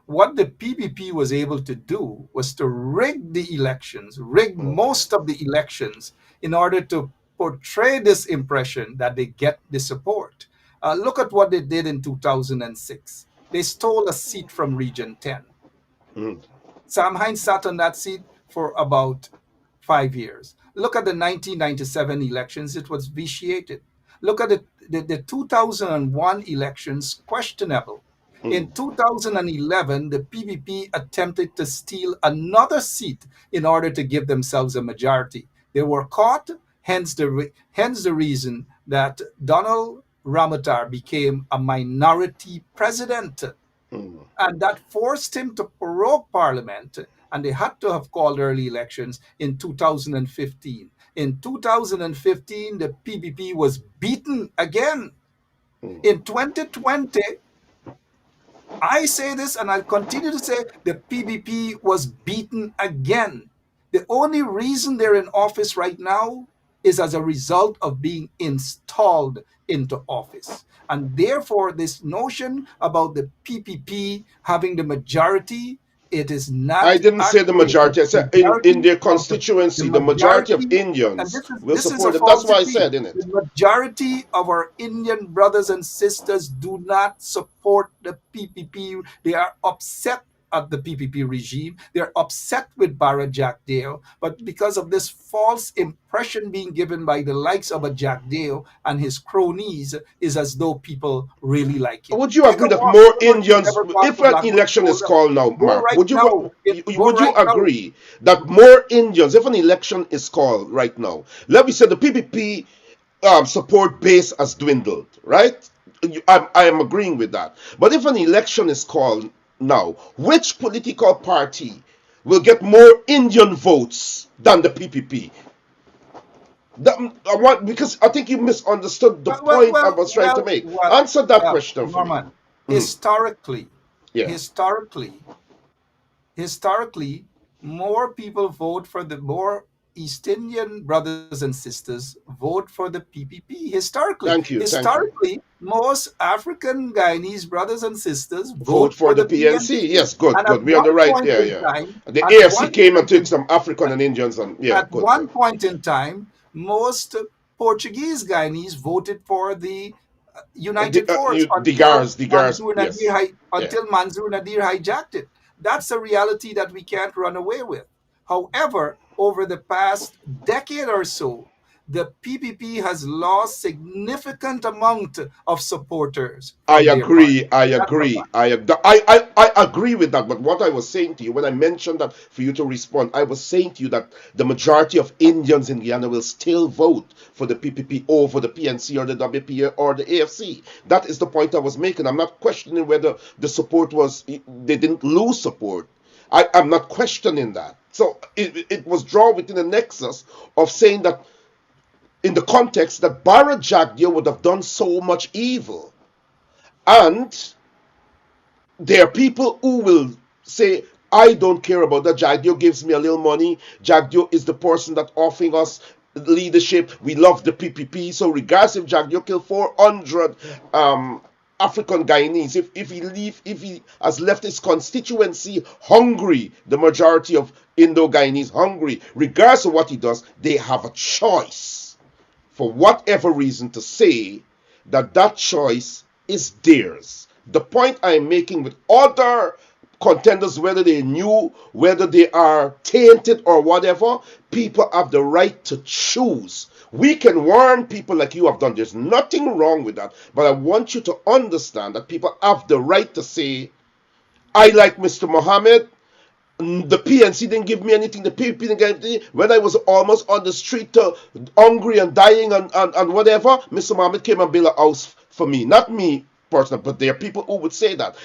What the PPP was able to do was to rig the elections, rig Okay. most of the elections in order to portray this impression that they get the support. Look at what they did in 2006. They stole a seat from Region 10. Mm, Sam Hines sat on that seat for about 5 years. Look at the 1997 elections, it was vitiated. Look at the 2001 elections, questionable. mm, In 2011, the PPP attempted to steal another seat in order to give themselves a majority. They were caught, hence the reason that Donald Ramotar became a minority president, mm, and that forced him to prorogue parliament, and they had to have called early elections in 2015. In 2015, the PPP was beaten again. mm. In 2020, I say this and I'll continue to say the PPP was beaten again. The only reason they're in office right now is as a result of being installed into office. And therefore, this notion about the PPP having the majority, it is I not didn't say the accurate. The majority. I said in majority their of the constituency, the majority of majority, and Indians will this is a support it. That's why I falsity. said in The it. majority of our Indian brothers and sisters do not support the PPP. They are upset at the PPP regime. They're upset with Bara Jack Dale. But because of this false impression being given by the likes of a Jack Dale and his cronies, is as though people really like him. Would you Take a agree that walk. more Anyone who's Indians, ever gone if to an Blackburn election is School, called now, go Mark, right now. Go would you right now. agree that more Indians, if an election is called right now, let me say the PPP support base has dwindled, right? I am agreeing with that. But if an election is called now, which political party will get more Indian votes than the PPP? That, I want because I think you misunderstood the Well, well, point I well, was trying to well, make. well, Answer that well, question for me. Norman. Mhm. Historically, Yeah. historically, historically, more people vote for the more East Indian brothers and sisters vote for the PPP. Historically, Thank you. Thank you. most African Guyanese brothers and sisters Vote vote for for the the PNC. PNC. Yes, good, And at good. We're on the one right. point Yeah, in yeah. time, The at AFC one came and point took in some African and Indians, and yeah, at good, one good. point in time, most Portuguese Guyanese voted for the United Force The Gars. Yes. Yeah. Until Mansour Nadir hijacked it. That's a reality that we can't run away with. However, over the past decade or so, the PPP has lost significant amount of supporters I from their party. agree. I That's a agree. fact. I agree with that. But what I was saying to you, when I mentioned that for you to respond, I was saying to you that the majority of Indians in Guyana will still vote for the PPP over the PNC or the WPA or the AFC. That is the point I was making. I'm not questioning whether the support was, they didn't lose support. I'm not questioning that. So it was drawn within the nexus of saying that in the context that Barra Jagdeo would have done so much evil. And there are people who will say, I don't care about that. Jagdio gives me a little money. Jagdio is the person that offering us leadership. We love the PPP. So regardless if Jagdio killed 400 African Guyanese, if he has left his constituency hungry, the majority of Indo-Guyanese hungry, regardless of what he does, they have a choice for whatever reason to say that that choice is theirs. The point I'm making with other contenders, whether they new, whether they are tainted or whatever, people have the right to choose. We can warn people like you have done. There's nothing wrong with that. But I want you to understand that people have the right to say, I like Mr. Mohammed. The PNC didn't give me anything. The PPP didn't give me anything. When I was almost on the street, hungry and dying and whatever, Mr. Mohammed came and built a house for me. Not me personally, but there are people who would say that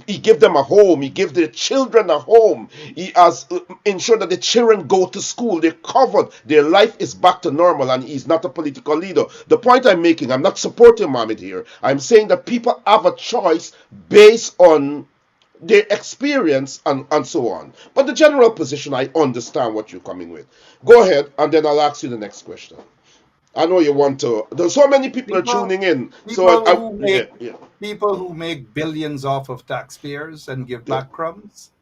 he gave them a home, he gave their children a home, he has ensured that the children go to school, they're covered, their life is back to normal, and he's not a political leader. The point I'm making, I'm not supporting Mohammed here. I'm saying that people have a choice based on their experience and so on. But the general position, I understand what you're coming with. Go ahead, and then I'll ask you the next question. I know you want to. There's so many people are People, tuning in. So people who yeah, make yeah, people who make billions off of taxpayers and give yeah, back crumbs.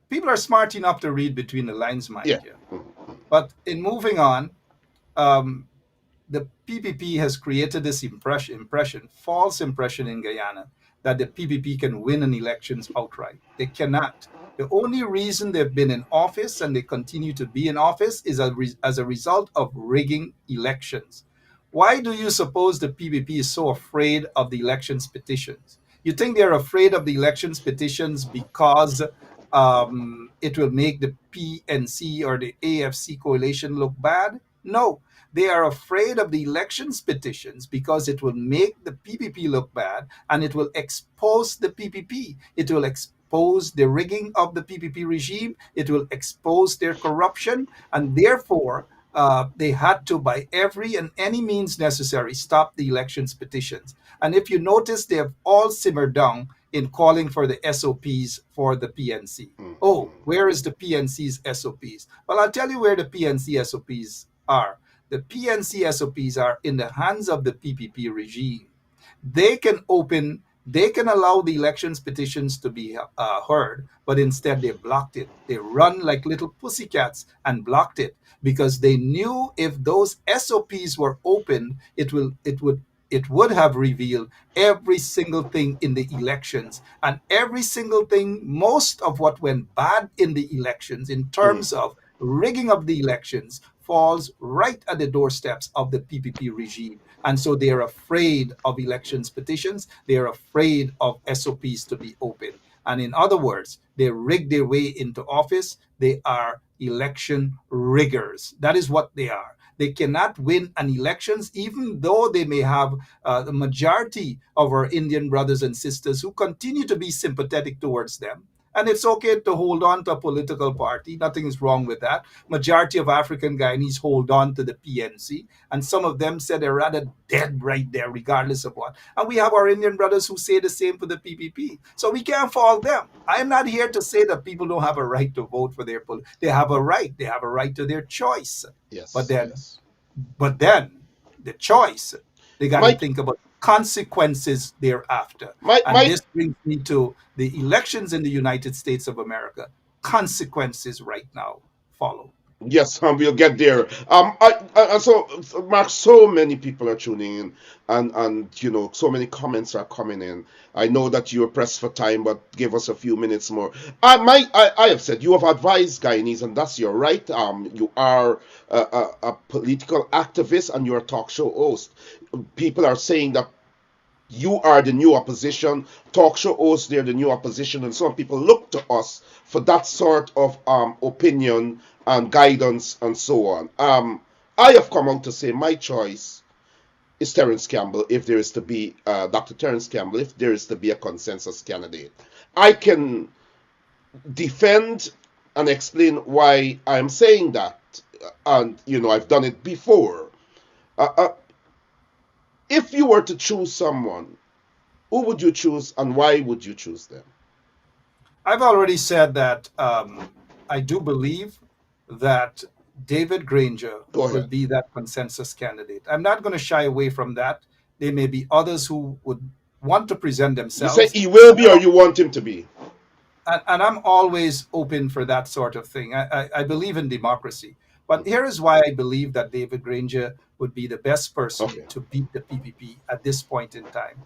People are smart enough to read between the lines, yeah. mind you. But in moving on, um, the PPP has created this false impression in Guyana that the PPP can win an elections outright. They cannot. The only reason they've been in office and they continue to be in office is as a result of rigging elections. Why do you suppose the PPP is so afraid of the elections petitions? You think they're afraid of the elections petitions because it will make the PNC or the AFC coalition look bad? No, they are afraid of the elections petitions because it will make the PPP look bad and it will expose the PPP. It will expose the rigging of the PPP regime. It will expose their corruption. And therefore, they had to, by every and any means necessary, stop the elections petitions. And if you notice, they have all simmered down in calling for the SOPs for the PNC. Oh, where is the PNC's SOPs? Well, I'll tell you where the PNC SOPs are. The PNC SOPs are in the hands of the PPP regime. They can allow the elections petitions to be heard, but instead they blocked it. They run like little pussycats and blocked it because they knew if those SOPs were opened, it would have revealed every single thing in the elections and every single thing, most of what went bad in the elections in terms of rigging of the elections falls right at the doorsteps of the PPP regime. And so they are afraid of elections petitions. They are afraid of SOPs to be open. And in other words, they rig their way into office. They are election riggers. That is what they are. They cannot win an elections, even though they may have the majority of our Indian brothers and sisters who continue to be sympathetic towards them. And it's okay to hold on to a political party. Nothing is wrong with that. Majority of African Guyanese hold on to the PNC. And some of them said they're rather dead right there, regardless of what. And we have our Indian brothers who say the same for the PPP. So we can't fault them. I am not here to say that people don't have a right to vote for their political. They have a right. They have a right to their choice. But Yes, then yes. but then the choice, they got to Mike, think about consequences thereafter. Mike, And Mike, this brings me to the elections in the United States of America. Consequences right now follow. Yes, we'll get there. So Mark, so many people are tuning in, and so many comments are coming in. I know that you are pressed for time, but give us a few minutes more. I have said you have advised Guyanese, and that's your right. You are a political activist, and you're a talk show host. People are saying that you are the new opposition. Talk show hosts, they're the new opposition, and some people look to us for that sort of opinion and guidance and so on. I have come out to say my choice is Terence Campbell if there is to be Dr. Terence Campbell if there is to be a consensus candidate. I can defend and explain why I'm saying that, and I've done it before. Uh, uh, if you were to choose someone, who would you choose and why would you choose them? I've already said that I do believe that David Granger Go will ahead. be that consensus candidate. I'm not going to shy away from that. There may be others who would want to present You say themselves. he will be or you want him to be? And I'm always open for that sort of thing. I believe in democracy. But here is why I believe that David Granger would be the best person Okay. to beat the PPP at this point in time.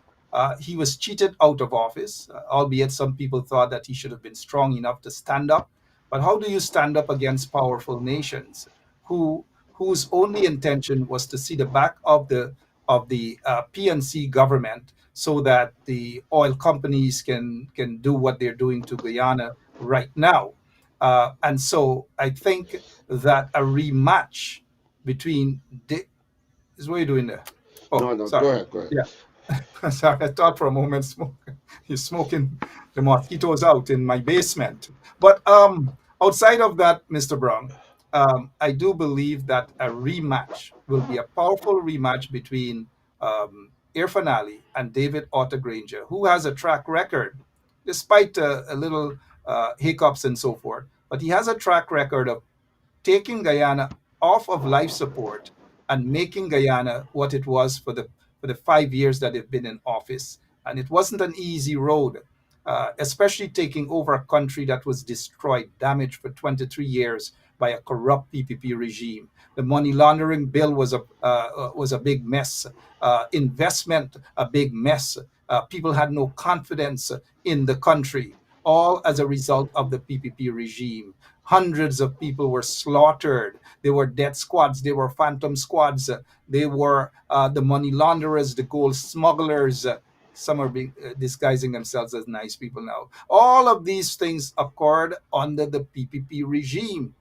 He was cheated out of office, albeit some people thought that he should have been strong enough to stand up. But how do you stand up against powerful nations whose only intention was to see the back of the PNC government so that the oil companies can do what they're doing to Guyana right now. And so I think that a rematch between is what are you doing there? Oh, No, no, go sorry. ahead, go ahead. Yeah. Sorry, I thought for a moment he's smoking the mosquitoes out in my basement. But outside of that, Mr. Brown, I do believe that a rematch will be a powerful rematch between Irfan Ali and David Otter Granger, who has a track record, despite a little hiccups and so forth. But he has a track record of taking Guyana off of life support and making Guyana what it was for the 5 years that they've been in office. And it wasn't an easy road, especially taking over a country that was destroyed, damaged for 23 years by a corrupt PPP regime. The money laundering bill was a big mess. Investment a big mess. People had no confidence in the country, all as a result of the PPP regime. Hundreds of people were slaughtered. They were death squads. They were phantom squads. They were the money launderers, the gold smugglers. Some are disguising themselves as nice people now. All of these things occurred under the PPP regime.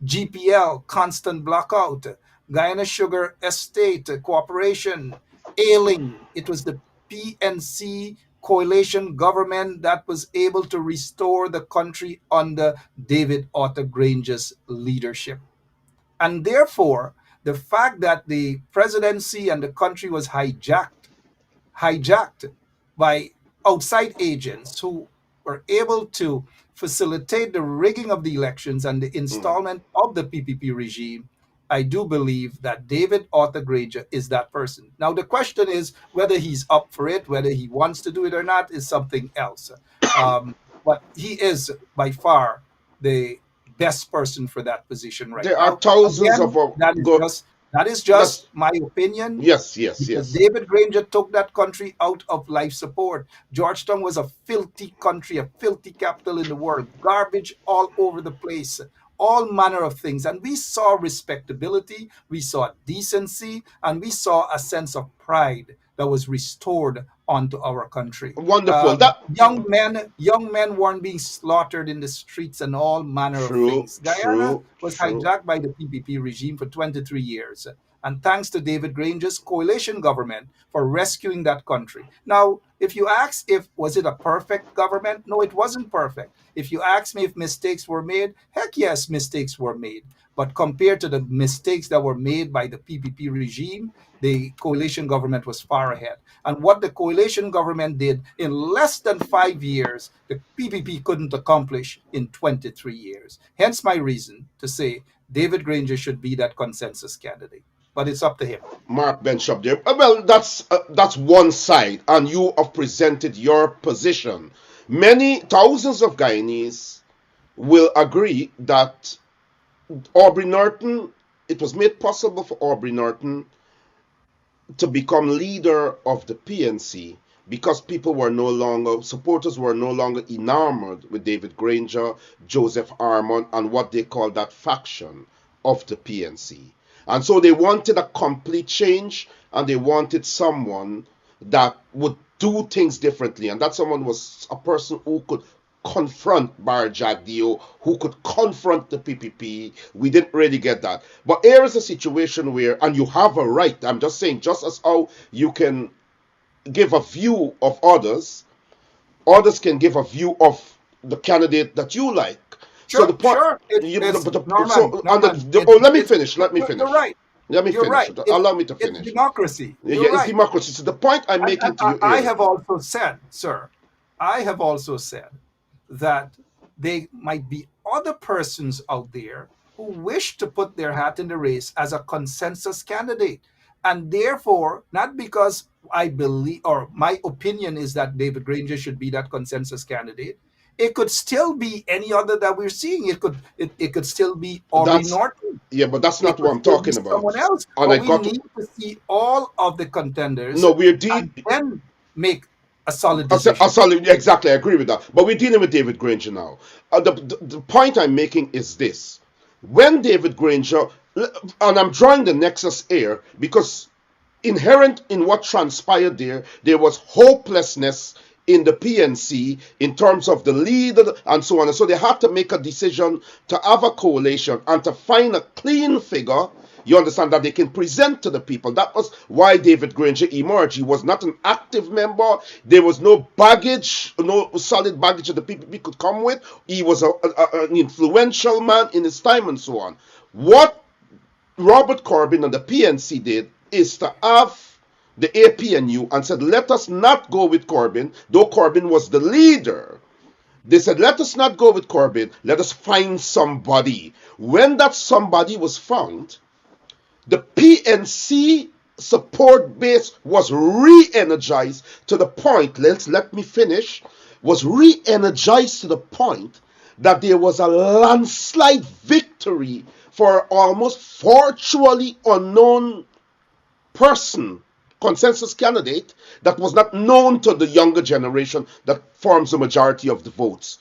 GPL, constant blackout. Guyana Sugar Estate Corporation, ailing. It was the PNC coalition government that was able to restore the country under David Otter Granger's leadership. And therefore, the fact that the presidency and the country was hijacked by outside agents who were able to facilitate the rigging of the elections and the Mhm. installment of the PPP regime, I do believe that David Arthur Granger is that person. Now, the question is whether he's up for it, whether he wants to do it or not, is something else. Um, but he is by far the best person for that position right There are now. thousands of Again, that is just that's my opinion yes, yes, because yes. David Granger took that country out of life support. Georgetown was a filthy country, a filthy capital in the world, garbage all over the place, all manner of things. And we saw respectability, we saw decency, and we saw a sense of pride that was restored onto our country. Wonderful. That Young men weren't being slaughtered in the streets and all manner of true, things. Guyana true, was true. hijacked by the PPP regime for 23 years. And thanks to David Granger's coalition government for rescuing that country. Now, if you ask if was it a perfect government, no, it wasn't perfect. If you ask me if mistakes were made, heck yes, mistakes were made. But compared to the mistakes that were made by the PPP regime, the coalition government was far ahead. And what the coalition government did in less than 5 years, the PPP couldn't accomplish in 23 years. Hence my reason to say David Granger should be that consensus candidate. But it's up to him. Mark Benschop there. Well, that's one side, and you have presented your position. Many thousands of Guyanese will agree that Aubrey Norton, it was made possible for Aubrey Norton to become leader of the PNC because supporters were no longer enamored with David Granger, Joseph Armand, and what they called that faction of the PNC. And so they wanted a complete change, and they wanted someone that would do things differently. And that someone was a person who could confront Bar Jagdeo, who could confront the PPP. We didn't really get that. But here is a situation where, and you have a right, I'm just saying, just as how you can give a view of others, others can give a view of the candidate that you like. So the Sure, point, sure. let me finish. Let me finish. You're right. Let me You're finish. right. Allow me to It's finish. democracy. Yeah, You're it's right. democracy. So the point I'm And making to you I is, have also said, sir, I have also said that there might be other persons out there who wish to put their hat in the race as a consensus candidate. And therefore, not because I believe or my opinion is that David Granger should be that consensus candidate. It could still be any other that we're seeing. It could still be Aubrey that's Norton. yeah, but that's It not what could I'm still be talking about. someone else. And But I we got need to see all of the contenders no, we're and deep. then make a solid decision. Absolutely, exactly. I agree with that. But we're dealing with David Granger now. The point I'm making is this: when David Granger, and I'm drawing the nexus here because inherent in what transpired there was hopelessness in the PNC in terms of the leader and so on. And so they had to make a decision to have a coalition and to find a clean figure. You understand that they can present to the people. That was why David Granger emerged. He was not an active member. There was no baggage, no solid baggage that the people could come with. He was an influential man in his time and so on. What Robert Corbyn and the PNC did is to have the APNU and said, let us not go with Corbyn, though Corbyn was the leader. They said, let us not go with Corbyn, let us find somebody. When that somebody was found, the PNC support base was re-energized to the point, let me finish, was re-energized to the point that there was a landslide victory for almost virtually unknown person, consensus candidate, that was not known to the younger generation that forms the majority of the voters.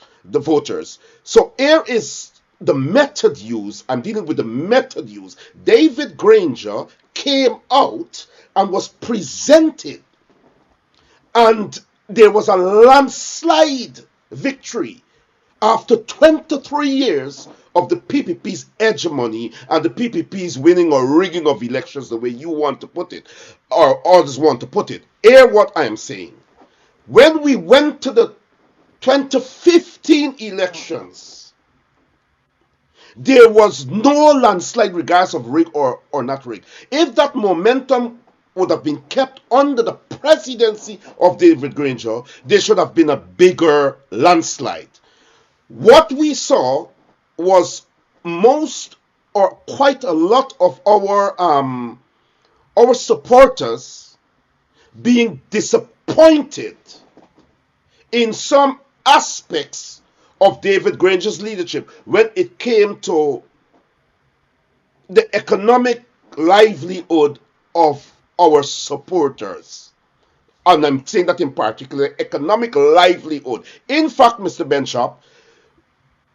So here is the method used. I'm dealing with the method used. David Granger came out and was presented, and there was a landslide victory after 23 years of the PPP's hegemony and the PPP's winning or rigging of elections, the way you want to put it, or others want to put it. Hear what I am saying. When we went to the 2015 elections, there was no landslide regardless of rig or not rig. If that momentum would have been kept under the presidency of David Granger, there should have been a bigger landslide. What we saw was most or quite a lot of our supporters being disappointed in some aspects of David Granger's leadership when it came to the economic livelihood of our supporters. And I'm saying that in particular, economic livelihood. In fact, Mr. Benschop,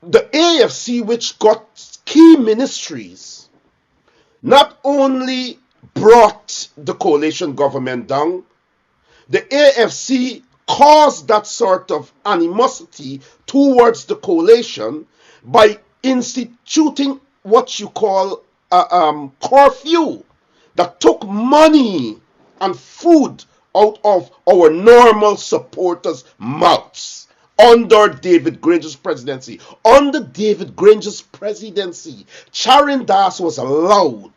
the AFC, which got key ministries, not only brought the coalition government down, the AFC caused that sort of animosity towards the coalition by instituting what you call a curfew that took money and food out of our normal supporters' mouths under David Granger's presidency. Under David Granger's presidency, Charing Das was allowed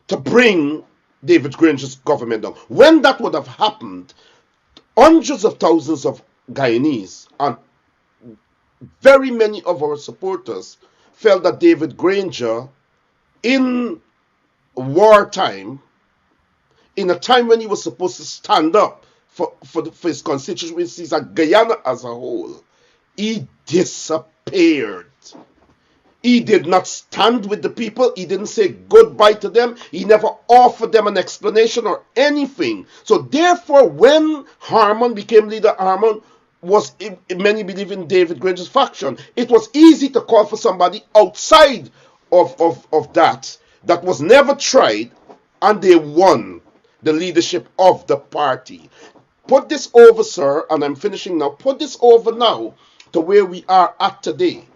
to bring David Granger's government down. When that would have happened, hundreds of thousands of Guyanese and very many of our supporters felt that David Granger, in wartime, in a time when he was supposed to stand up for his constituencies and Guyana as a whole, he disappeared. He did not stand with the people. He didn't say goodbye to them. He never offered them an explanation or anything. So therefore, when Harmon became leader, Harmon was, many believe in David Granger's faction. It was easy to call for somebody outside of that was never tried, and they won the leadership of the party. Put this over, sir, and I'm finishing now. Put this over now to where we are at today.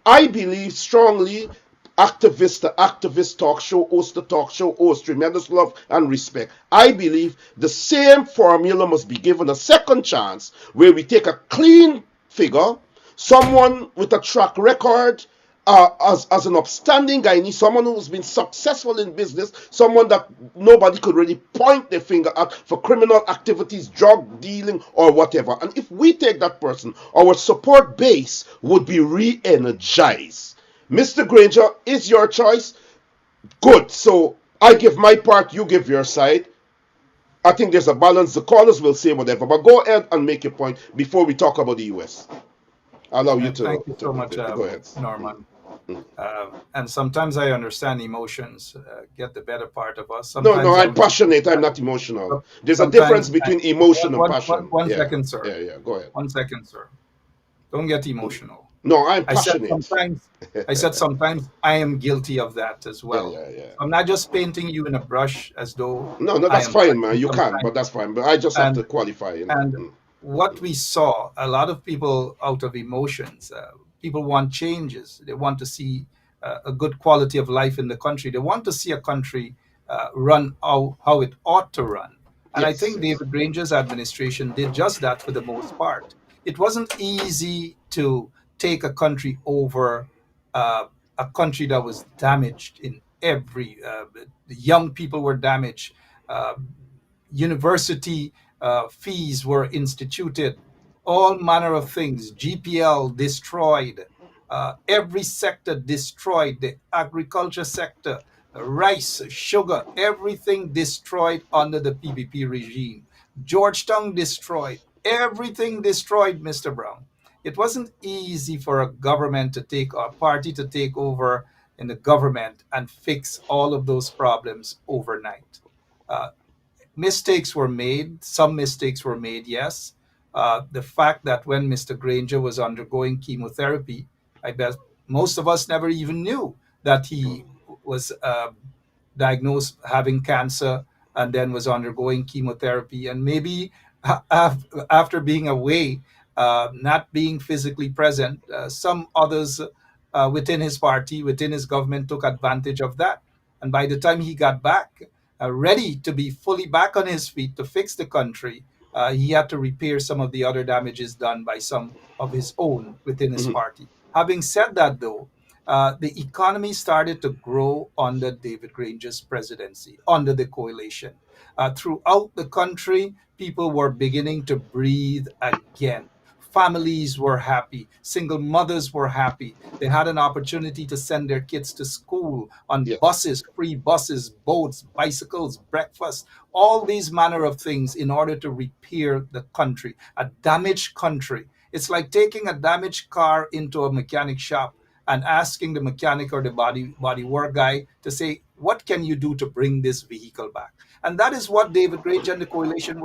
I believe strongly activist to activist, talk show host to talk show host, tremendous love and respect. I believe the same formula must be given a second chance, where we take a clean figure, someone with a track record, as an upstanding Guyanese, someone who's been successful in business, someone that nobody could really point their finger at for criminal activities, drug dealing, or whatever. And if we take that person, our support base would be re-energized. Mr. Granger, is your choice. Good. So I give my part, you give your side. I think there's a balance. The callers will say whatever, but go ahead and make your point before we talk about the U.S. I'll allow you to. Thank you so much, go ahead, Norman. And sometimes I understand emotions get the better part of us. No, I'm passionate. I'm not emotional. There's a difference between emotion and passion. One second, sir. Yeah, go ahead. 1 second, sir. Don't get emotional. No, I'm passionate. I said sometimes I am guilty of that as well. Yeah. I'm not just painting you in a brush as though. No, that's fine, man. You can, but that's fine. But I just have to qualify. And what we saw, a lot of people out of emotions, people want changes. They want to see a good quality of life in the country. They want to see a country run how it ought to run. And I think David Granger's administration did just that for the most part. It wasn't easy to take a country over, a country that was damaged in every, the young people were damaged, university fees were instituted, all manner of things, GPL destroyed, every sector destroyed, the agriculture sector, rice, sugar, everything destroyed under the PPP regime. Georgetown destroyed, everything destroyed, Mr. Brown. It wasn't easy for a government to take, or a party to take over in the government and fix all of those problems overnight. Mistakes were made. Some mistakes were made, yes. The fact that when Mr. Granger was undergoing chemotherapy, I bet most of us never even knew that he was diagnosed having cancer and then was undergoing chemotherapy. And maybe after being away, not being physically present, some others within his party, within his government took advantage of that. And by the time he got back, ready to be fully back on his feet to fix the country, he had to repair some of the other damages done by some of his own within his party. Having said that, though, the economy started to grow under David Granger's presidency, under the coalition. Throughout the country, people were beginning to breathe again. Families were happy. Single mothers were happy. They had an opportunity to send their kids to school on buses, free buses, boats, bicycles, breakfast, all these manner of things in order to repair the country, a damaged country. It's like taking a damaged car into a mechanic shop and asking the mechanic or the body work guy to say, what can you do to bring this vehicle back? And that is what David Granger and the coalition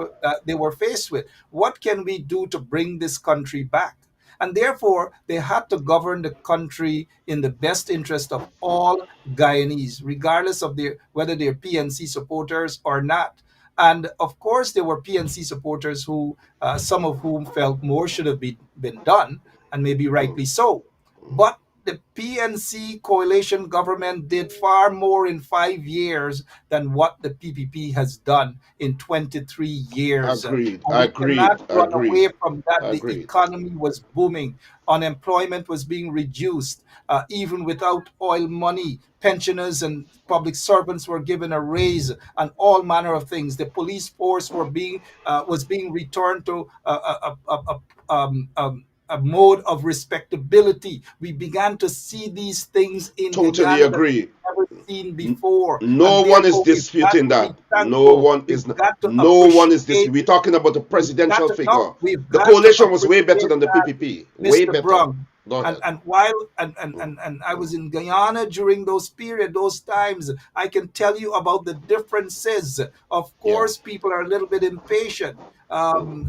they were faced with. What can we do to bring this country back? And therefore, they had to govern the country in the best interest of all Guyanese, regardless of whether they're PNC supporters or not. And of course, there were PNC supporters who, some of whom felt more should have been done, and maybe rightly so. But the PNC coalition government did far more in 5 years than what the PPP has done in 23 years. Agreed. Run away from that. The economy was booming. Unemployment was being reduced. Even without oil money, pensioners and public servants were given a raise, and all manner of things. The police force was being returned to a mode of respectability. We began to see these things in totally agree. That we've never seen before. No one is disputing that. No one is disputing. We're talking about the presidential figure. The coalition was way better than the PPP. Way better. Brown, Go And ahead. while and I was in Guyana during those times, I can tell you about the differences. Of Yeah. course, people are a little bit impatient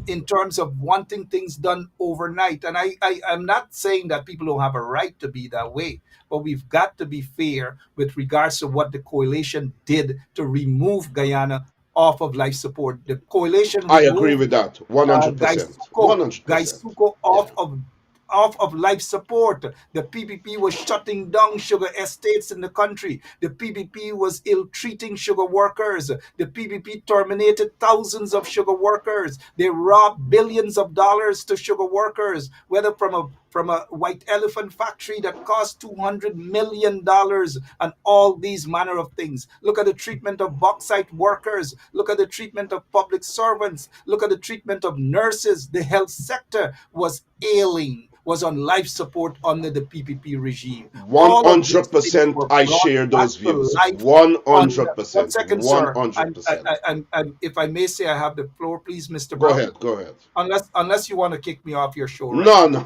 in terms of wanting things done overnight. And I'm not saying that people don't have a right to be that way, but we've got to be fair with regards to what the coalition did to remove Guyana off of life support. The coalition I agree removed with that. 100%. Gaisuko, 100%. Gaisuko Yeah. off of life support. The PPP was shutting down sugar estates in the country. The PPP was ill-treating sugar workers. The PPP terminated thousands of sugar workers. They robbed billions of dollars to sugar workers, whether from a white elephant factory that cost $200 million, and all these manner of things. Look at the treatment of bauxite workers. Look at the treatment of public servants. Look at the treatment of nurses. The health sector was ailing, was on life support under the PPP regime. All of these things 100% were I brought share back those to views. life under. One 100%. second, sir. And, 100%. and if I may say, I have the floor, please, Mr. Go Brown. ahead. Go ahead. Unless you want to kick me off your show right No, now. no.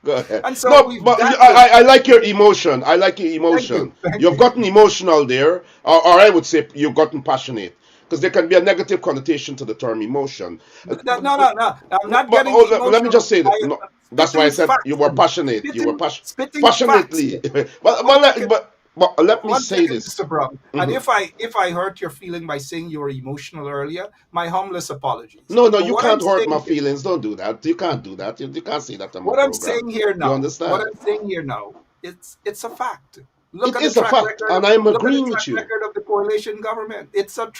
Go ahead. And so No, we've but got to. I like your emotion. I like your Thank you. emotion. Thank You've you. gotten emotional there, or I would say you've gotten passionate. Because there can be a negative connotation to the term emotion. No. I'm not But getting let me just emotional. say that. I No, am that's why I spitting said you facts. were passionate. You were Spitting facts. passionately. but, One second. let me One say second, this. Mr. Brown. And Mhm. if I hurt your feeling by saying you were emotional earlier, my humblest apologies. No, no, But you what I'm can't hurt my saying feelings. Don't do that. You can't do that. You can't say that on my what I'm program. saying here You now, what understand? I'm saying here now, it's a fact. It is a fact, and I'm Look at the agreeing track with you. record of the coalition government. It's a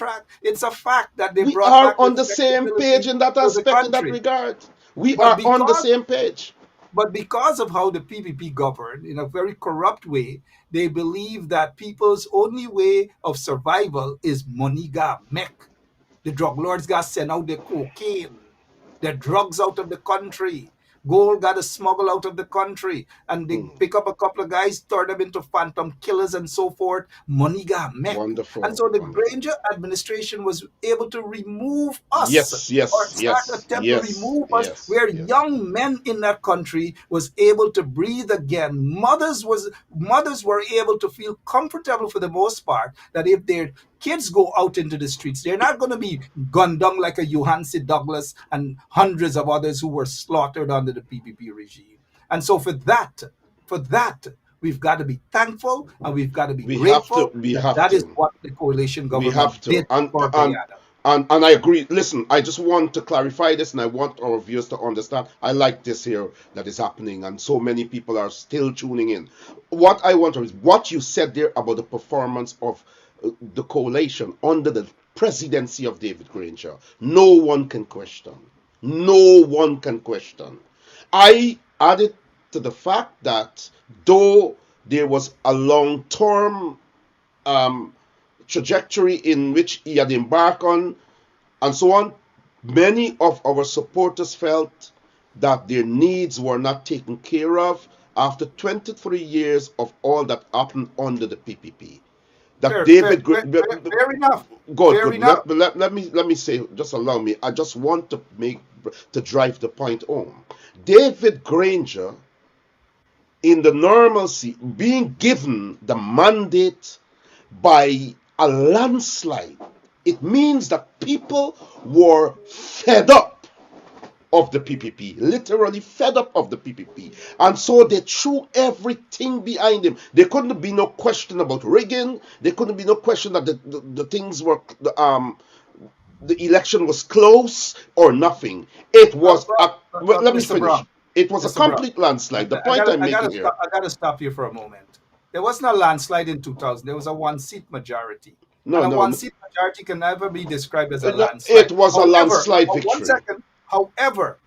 fact that they We brought are back on the same page respectability in that to the aspect, in that country. regard. We But are on the because same page. but because of how the PPP governed in a very corrupt way, they believe that people's only way of survival is money got make. The drug lords got sent out the cocaine, the drugs out of the country. Gold got to smuggle out of the country, and they Hmm. pick up a couple of guys, turn them into phantom killers and so forth. Money got make. And Wonderful, so the wonderful. Granger administration was able to remove us, Yes, or yes, start yes, attempt to yes, remove us, yes, where yes. young men in that country was able to breathe again. Mothers were able to feel comfortable for the most part, that if their kids go out into the streets, they're not going to be gunned down like a Johansi Douglas and hundreds of others who were slaughtered under the PPP regime. And so for that, we've got to be thankful, and we've got to be We have to, grateful we that have that is to. what the coalition We government have to. did for And Guyana. and I agree. Listen, I just want to clarify this, and I want our viewers to understand. I like this here that is happening, and so many people are still tuning in. What I want to is what you said there about the performance of the coalition under the presidency of David Granger. No one can question. No one can question. I added to the fact that though there was a long-term um, trajectory in which he had embarked on and so on, many of our supporters felt that their needs were not taken care of after 23 years of all that happened under the PPP. That David, Fair enough. good, Fair good. enough. Let me say, just allow me. I just want to drive the point home. David Granger, in the normalcy, being given the mandate by a landslide, it means that people were fed up of the PPP, literally fed up of the PPP. And so they threw everything behind him. There couldn't be no question about rigging. There couldn't be no question that the things were, the election was close or nothing. It was well, let me Mr. finish. Brown, It was a Mr. Brown, complete landslide. The point I'm making here. I gotta stop you for a moment. There wasn't a landslide in 2000. There was a one-seat majority, and No, a no, no. one-seat majority can never be described as a No, landslide. it was a However, landslide one victory. second. However,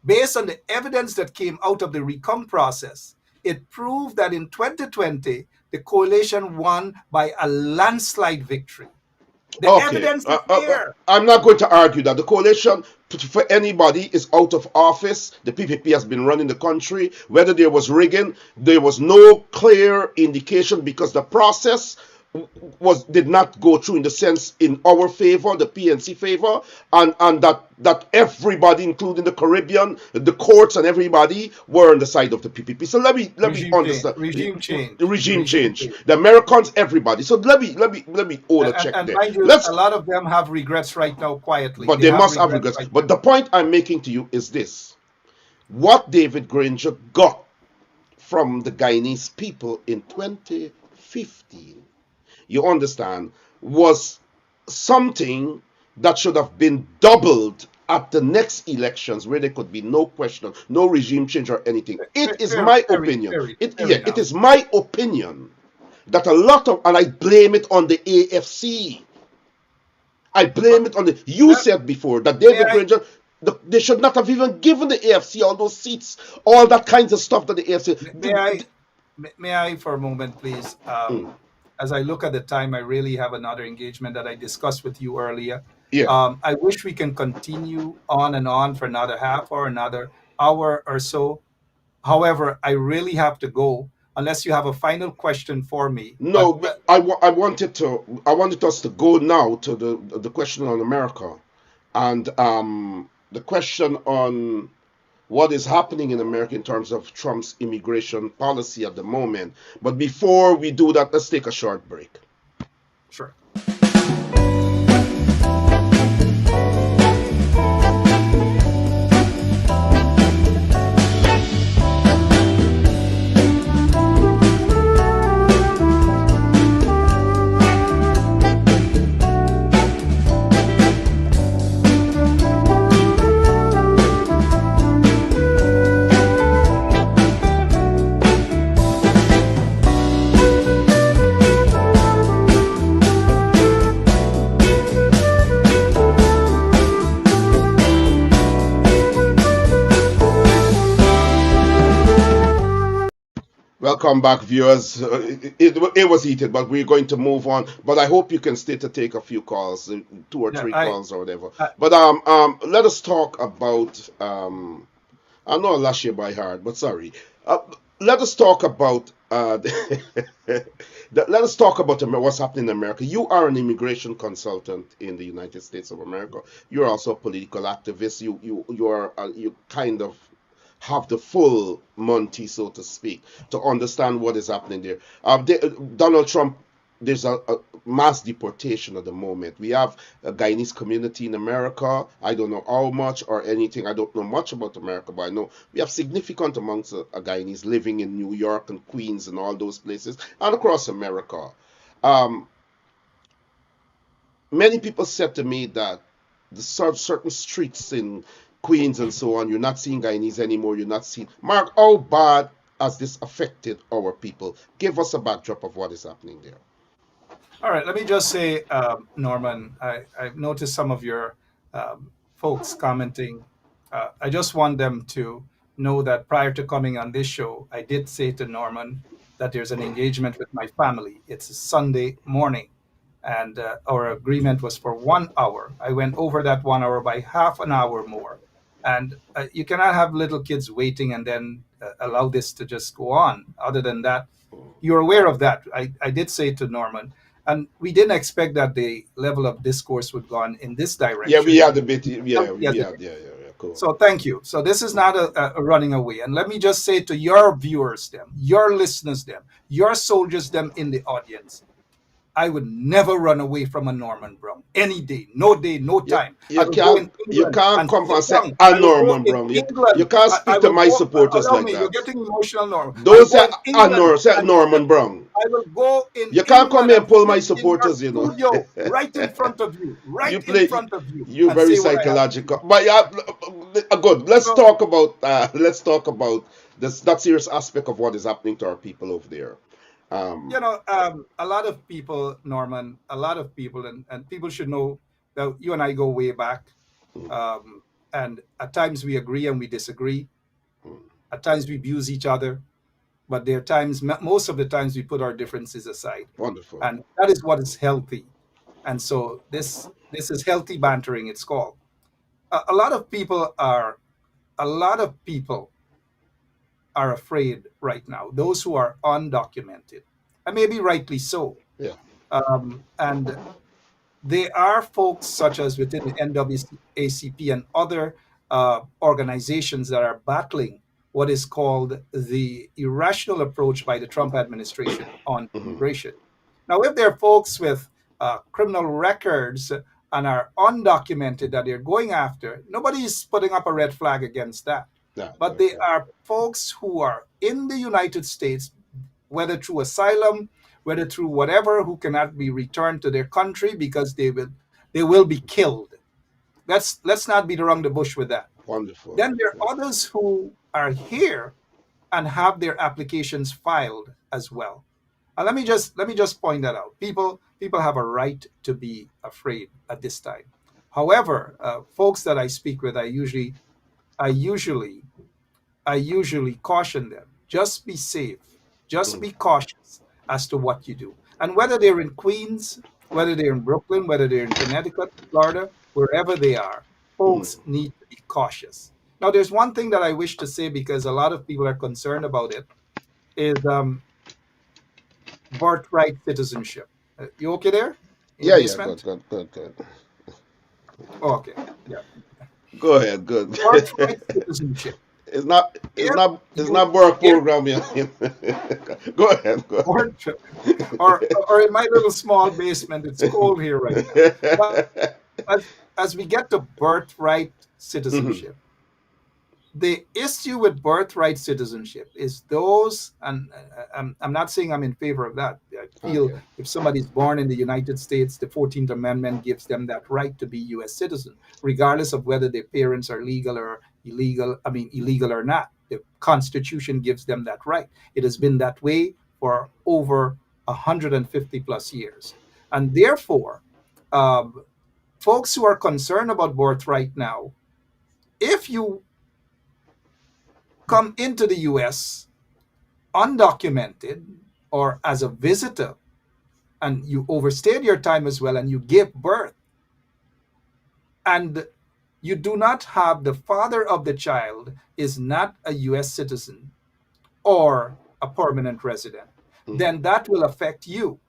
based on the evidence that came out of the recount process, it proved that in 2020 the coalition won by a landslide victory. The Okay, evidence is there. I'm not going to argue that the coalition for anybody is out of office. The PPP has been running the country. Whether there was rigging, there was no clear indication because the process did not go through in the sense in our favor, the PNC favor, and that everybody, including the Caribbean, the courts and everybody, were on the side of the PPP. So let me understand the regime regime change. change. The Americans, everybody. So let me hold a check And there. mind you, Let's a lot of them have regrets right now quietly. but They they have must have regrets regrets. right But now. the point I'm making to you is this: what David Granger got from the Guyanese people in 2015, you understand, was something that should have been doubled at the next elections, where there could be no question, no regime change or anything. It is Fair, my very, opinion. very, fair It enough. is my opinion that a lot of, and I blame it on the AFC. I blame But it on the. You uh, said before that may David I Granger, they should not have even given the AFC all those seats, all that kinds of stuff that the AFC. may I may I for a moment, please? Mm, As I look at the time, I really have another engagement that I discussed with you earlier. yeah. I wish we can continue on and on for another half or another hour or so. However, I really have to go unless you have a final question for me. No, but I wanted us to go now to the question on America, and the question on what is happening in America in terms of Trump's immigration policy at the moment. But before we do that, let's take a short break. sure. Welcome back, viewers. It was heated, but we're going to move on. But I hope you can stay to take a few calls, two or Yeah, three calls or whatever. I But let us talk about I know I lost you by heart, but sorry. Let us talk about let us talk about what's happening in America. You are an immigration consultant in the United States of America. You're also a political activist. You kind of have the full Monty, so to speak, to understand what is happening there. Donald Trump, there's a mass deportation at the moment. We have a Guyanese community in America. I don't know how much or anything. I don't know much about America, but I know we have significant amounts of Guyanese living in New York and Queens and all those places and across America. Um, Many people said to me that the certain streets in Queens and so on, you're not seeing Guyanese anymore. You're not seeing. Mark, how bad has this affected our people? Give us a backdrop of what is happening there. All right, let me just say, Norman, I've noticed some of your folks commenting. I just want them to know that prior to coming on this show, I did say to Norman that there's an engagement with my family. It's a Sunday morning, and our agreement was for 1 hour. I went over that 1 hour by half an hour more. And you cannot have little kids waiting and then allow this to just go on. Other than that, you're aware of that. I did say to Norman, and we didn't expect that the level of discourse would go on in this Yeah, we direction. had And a bit. Yeah, he has we a had. Yeah. Cool. so thank you. So this is not a running away. And let me just say to your viewers, them, your listeners, them, your soldiers, them in the audience, I would never run away from a Norman Brown any day, no You, time. I you will go can't in you England can't and come sit and say, down. "I I will go Norman in Brown." You England. can't I speak to will my go. supporters Allow like me. You're that. getting emotional, Norman. I'll Don't go say, in England Say and sit. Norman Brown. I will go in You can't come England here and and pull my sit in your supporters, you know. studio right in front of you, You right in play. front of you, You're and very say what I have to say. psychological. But yeah, good. Let's So, talk about this that serious aspect of what is happening to our people over there. Um, a lot of people, Norman, a lot of people, and people should know that you and I go way back. Um, and at times we agree and we disagree. At times we abuse each other. But there are times, most of the times, we put our differences aside. Wonderful. And that is what is healthy. And so this is healthy bantering, it's called. A lot of people are a lot of people are afraid right now, those who are undocumented, and maybe rightly so. Yeah. And there are folks such as within the NAACP and other organizations that are battling what is called the irrational approach by the Trump administration on Mhm. immigration. Now, if there are folks with criminal records and are undocumented that they're going after, nobody is putting up a red flag against that. Yeah, But they okay. are folks who are in the United States, whether through asylum, whether through whatever, who cannot be returned to their country because they will be killed. Let's not beat around the bush with that. Wonderful. Then there are others who are here and have their applications filed as well. And let me just point that out. People have a right to be afraid at this time. However, folks that I speak with, I usually I usually caution them, just be safe, just Mhm. be cautious as to what you do. And whether they're in Queens, whether they're in Brooklyn, whether they're in Connecticut, Florida, wherever they are, Mhm. folks need to be cautious. Now, there's one thing that I wish to say because a lot of people are concerned about it is birthright citizenship. You okay there in the Yeah, yeah, good, basement? good, good, good. Oh, okay. Yeah. Go ahead, good. Birthright citizenship. It's If you, not work if program. Yeah. Go ahead, go ahead. birth, or in my little small basement, it's cold here right now. But as we get to birthright Mhm. citizenship, the issue with birthright citizenship is those, and I'm not saying I'm in favor of that. I feel Okay. if somebody's born in the United States, the 14th Amendment gives them that right to be U.S. citizen, regardless of whether their parents are legal or illegal. I mean, illegal or not. The Constitution gives them that right. It has been that way for over 150 plus years. And therefore, um, folks who are concerned about birthright now, if you come into the US undocumented or as a visitor and you overstayed your time as well and you give birth and you do not have the father of the child is not a US citizen or a permanent resident, Mhm. then that will affect you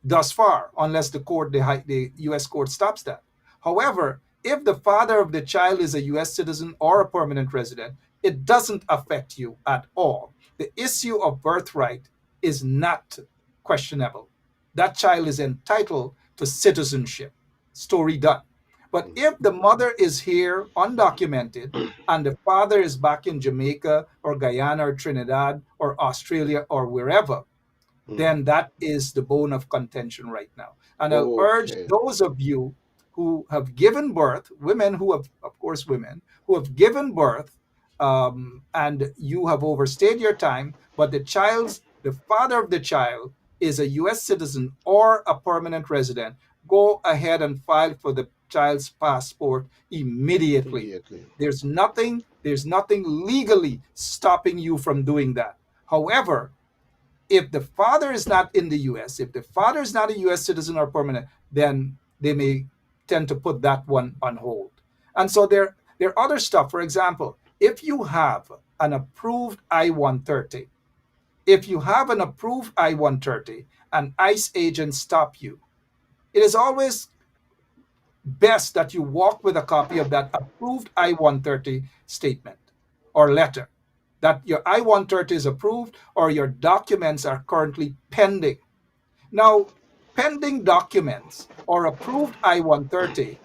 thus far, unless the U.S. court stops that. However, if the father of the child is a U.S. citizen or a permanent resident, it doesn't affect you at all. The issue of birthright is not questionable. That child is entitled to citizenship. Story done. But if the mother is here undocumented and the father is back in Jamaica or Guyana or Trinidad or Australia or wherever, Mhm. then that is the bone of contention right now. And I'll urge Okay. those of you who have given birth, women who have, of course, women who have given birth, and you have overstayed your time, but the father of the child is a U.S. citizen or a permanent resident, go ahead and file for the child's passport immediately. Immediately. There's nothing legally stopping you from doing that. However, if the father is not in the US, if the father is not a US citizen or permanent, then they may tend to put that one on hold. And so there are other stuff. For example, if you have an approved I-130, if you have an approved I-130 and ICE agents stop you, it is always best that you walk with a copy of that approved I-130 statement or letter that your I-130 is approved or your documents are currently pending. Now, pending documents or approved I-130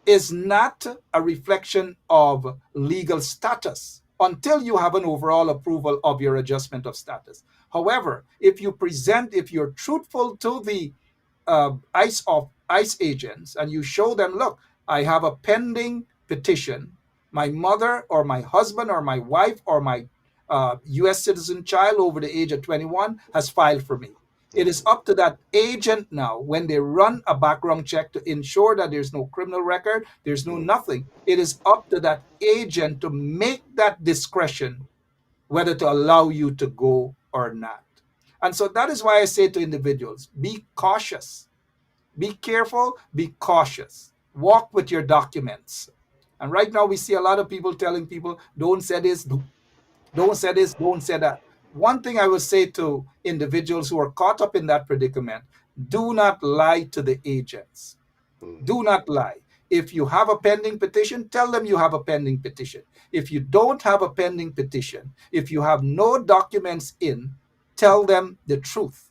is not a reflection of legal status until you have an overall approval of your adjustment of status. However, if you're truthful to the ICE agents and you show them, look, I have a pending petition. My mother or my husband or my wife or my U.S. citizen child over the age of 21 has filed for me. It is up to that agent now when they run a background check to ensure that there's no criminal record, there's no Mhm. nothing. It is up to that agent to make that discretion whether to allow you to go or not. And so that is why I say to individuals, be cautious, be careful, be cautious, walk with your documents. And right now we see a lot of people telling people, don't say this, don't say this, don't say that. one thing I would say to individuals who are caught up in that predicament: do not lie to the agents. Mhm. Do not lie. If you have a pending petition, tell them you have a pending petition. If you don't have a pending petition, if you have no documents in, tell them the truth.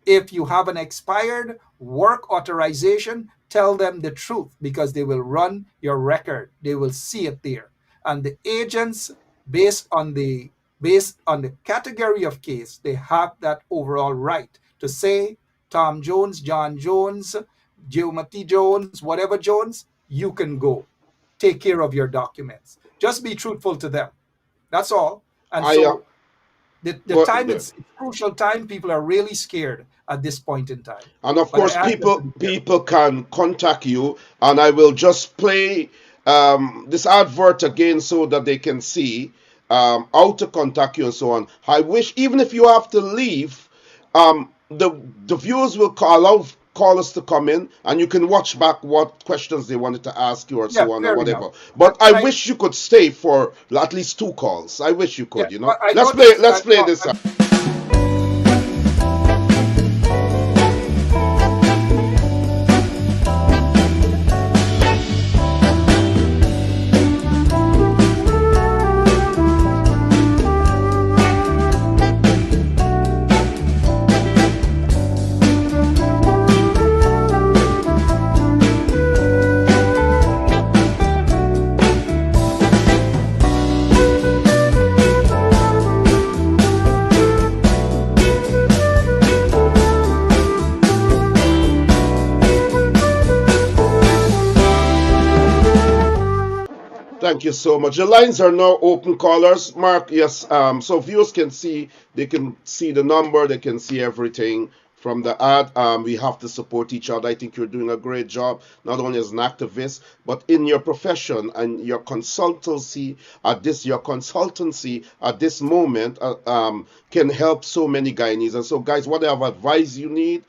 If you have an expired work authorization, tell them the truth, because they will run your record. They will see it there. And the agents, based on the category of case, they have that overall right to say Tom Jones, John Jones, Geomati Jones, whatever Jones, you can go. Take care of your documents. Just be truthful to them. That's all. And I so the well, time, it's crucial time. People are really scared at this point in time. and of But I course, ask them to be careful. people can contact you, and I will just play this advert again so that they can see how to contact you and so on. I wish, even if you have to leave, the viewers will allow callers to come in, and you can watch back what questions they wanted to ask you or Yeah, so on or fair enough. whatever. But I And I, wish you could stay for at least two calls. I wish you yeah, could. but I Let's play. noticed. Let's play this. Thank you so much. The lines are now open, callers. Mark, yes. So viewers can see, they can see the number, they can see everything from the ad. We have to support each other. I think you're doing a great job, not only as an activist, but in your profession and your consultancy at this moment can help so many Guyanese. And so, guys, whatever advice you need,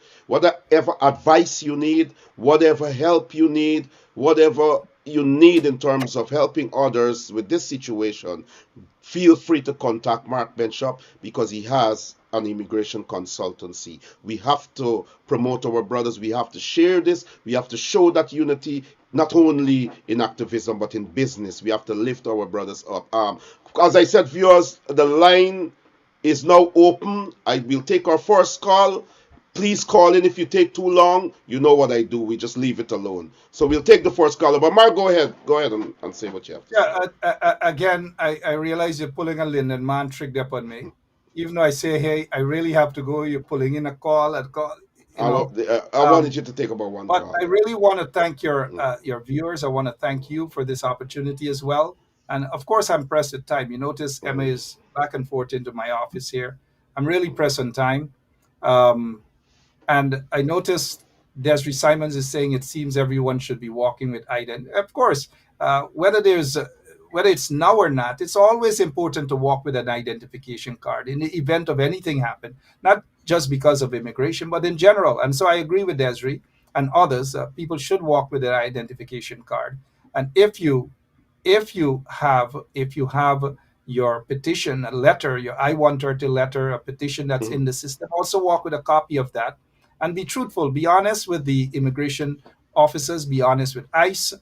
whatever help you need, whatever you need in terms of helping others with this situation, feel free to contact Mark Benschop because he has an immigration consultancy. We have to promote our brothers. We have to share this. We have to show that unity, not only in activism, but in business. We have to lift our brothers up. As I said, viewers, the line is now open. I will take our first call. Please call in if you take too long. You know what I do. We just leave it alone. So we'll take the first caller. But Mark, go ahead. Go ahead and say what you have to say. yeah, again, I realize you're pulling a Linden man trick up on me. Even though I say, hey, I really have to go, you're pulling in a call, you know. I wanted Um, you to take about one But call. I really want to thank Mm, your viewers. I want to thank you for this opportunity as well. And of course, I'm pressed at time. You notice Emma mm, is back and forth into my office here. I'm really pressed on time. Um, and I noticed Desiree Simons is saying it seems everyone should be walking with ident. Of course, whether it's now or not, it's always important to walk with an identification card in the event of anything happen, not just because of immigration, but in general. And so I agree with Desiree and others. People should walk with an identification card. And if you have your petition, a letter, your I-130 letter, a petition that's mm, in the system, also walk with a copy of that, and be truthful, be honest with the immigration officers, be honest with ICE,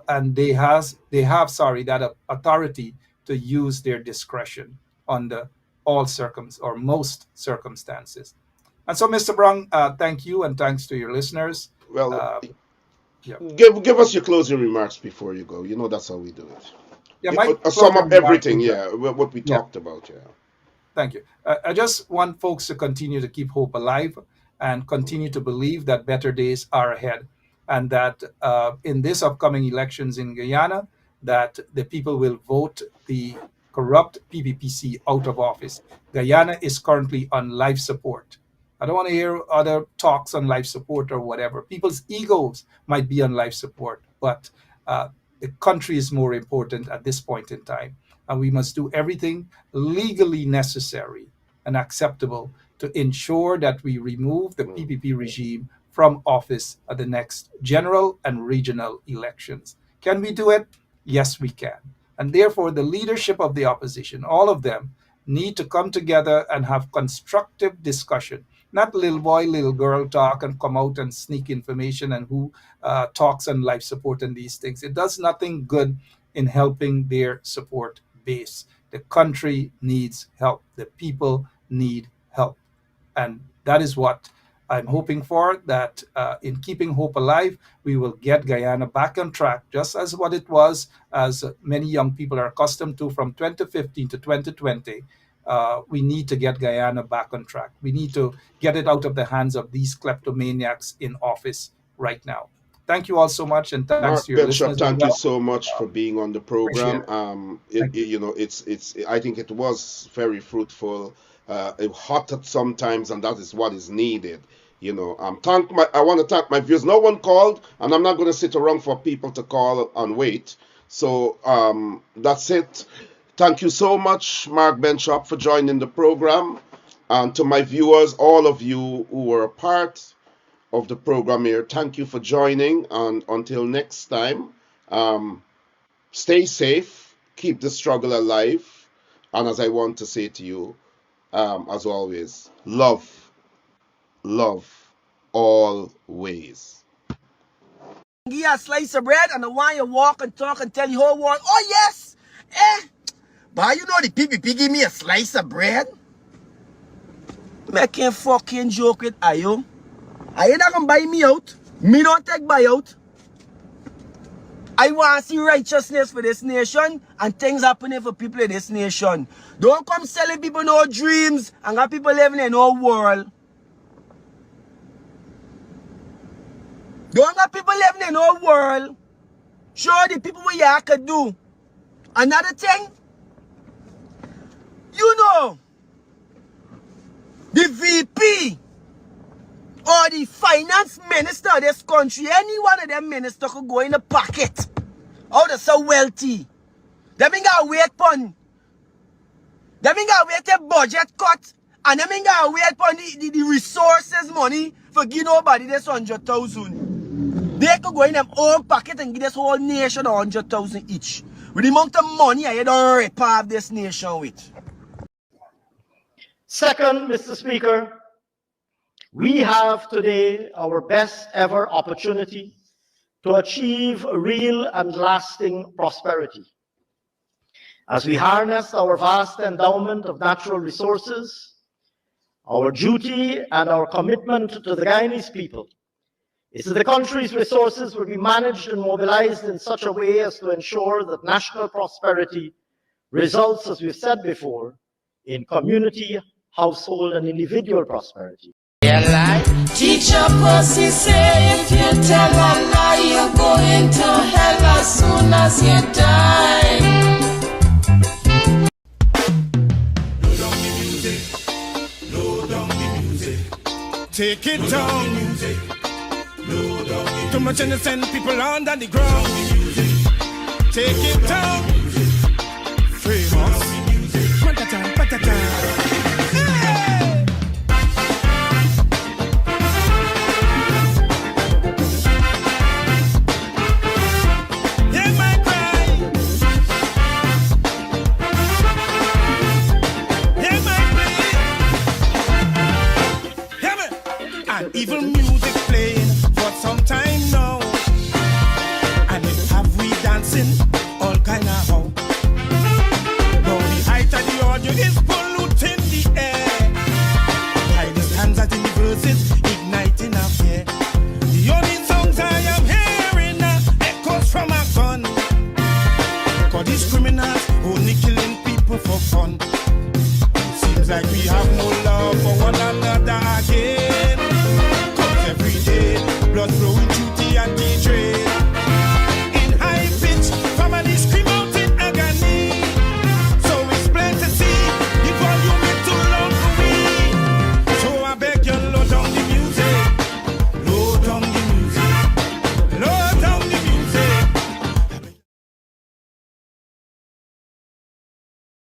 and they have that authority to use their discretion under all or most circumstances. And so, Mr. Brown, thank you, and thanks to your listeners. well, Uh, yeah, give us your closing remarks before you go. You know that's how we do it. yeah. My Sum closing up remarks everything, is yeah, what we yeah. talked about, yeah. Thank you. I just want folks to continue to keep hope alive and continue to believe that better days are ahead, and that in this upcoming elections in Guyana, that the people will vote the corrupt PPPC out of office. Guyana is currently on life support. I don't want to hear other talks on life support or whatever. People's egos might be on life support, but uh, the country is more important at this point in time, and we must do everything legally necessary and acceptable to ensure that we remove the Mm, PPP regime from office at the next general and regional elections. Can we do it? Yes, we can. And therefore, the leadership of the opposition, all of them, need to come together and have constructive discussion, not little boy, little girl talk and come out and sneak information and who talks on life support and these things. It does nothing good in helping their support base. The country needs help. The people need help. And that is what I'm hoping for, that in keeping hope alive, we will get Guyana back on track, just as what it was, as many young people are accustomed to from 2015 to 2020. We need to get Guyana back on track. We need to get it out of the hands of these kleptomaniacs in office right now. Thank you all so much, and thanks Mark to your Benschop, listeners. thank you so much for being on the Appreciate program. Thank you. You know, it's. I think it was very fruitful. It hot at sometimes, and that is what is needed. You know, I want to thank my viewers. No one called, and I'm not going to sit around for people to call and wait. So that's it. Thank you so much, Mark Benschop, for joining the program, and to my viewers, all of you who were a part of the program here, thank you for joining, and until next time, stay safe, keep the struggle alive, and as I want to say to you, as always, love always. Give you a slice of bread and I want you walk and talk and tell the whole world, oh yes, but you know the PPP give me a slice of bread? Making fucking joke with Ayo. Ayo not gonna buy me out. Me don't take buyout. I want to see righteousness for this nation and things happening for people in this nation. Don't come selling people no dreams and got people living in no world. Don't got people living in no world. Show the people what you can do. Another thing, you know, the VP or the finance minister of this country, any one of them ministers could go in the pocket. Oh, they're so wealthy. They ain't got to wait upon. They ain't got to wait a budget cut. And they ain't got to wait upon the resources money for give nobody this 100,000. They could go in their own pocket and give this whole nation 100,000 each. With the amount of money I don't rip off this nation with. Second, Mr. Speaker, we have today our best ever opportunity to achieve real and lasting prosperity. As we harness our vast endowment of natural resources, our duty and our commitment to the Guyanese people is that the country's resources will be managed and mobilized in such a way as to ensure that national prosperity results, as we've said before, in community, household, and individual prosperity. Teacher Pussy say if you tell a lie, you're going to hell as soon as you die. Load down the music, load down the music. Take it down, music. Load down the music. Too much innocent people under the ground. Take it down.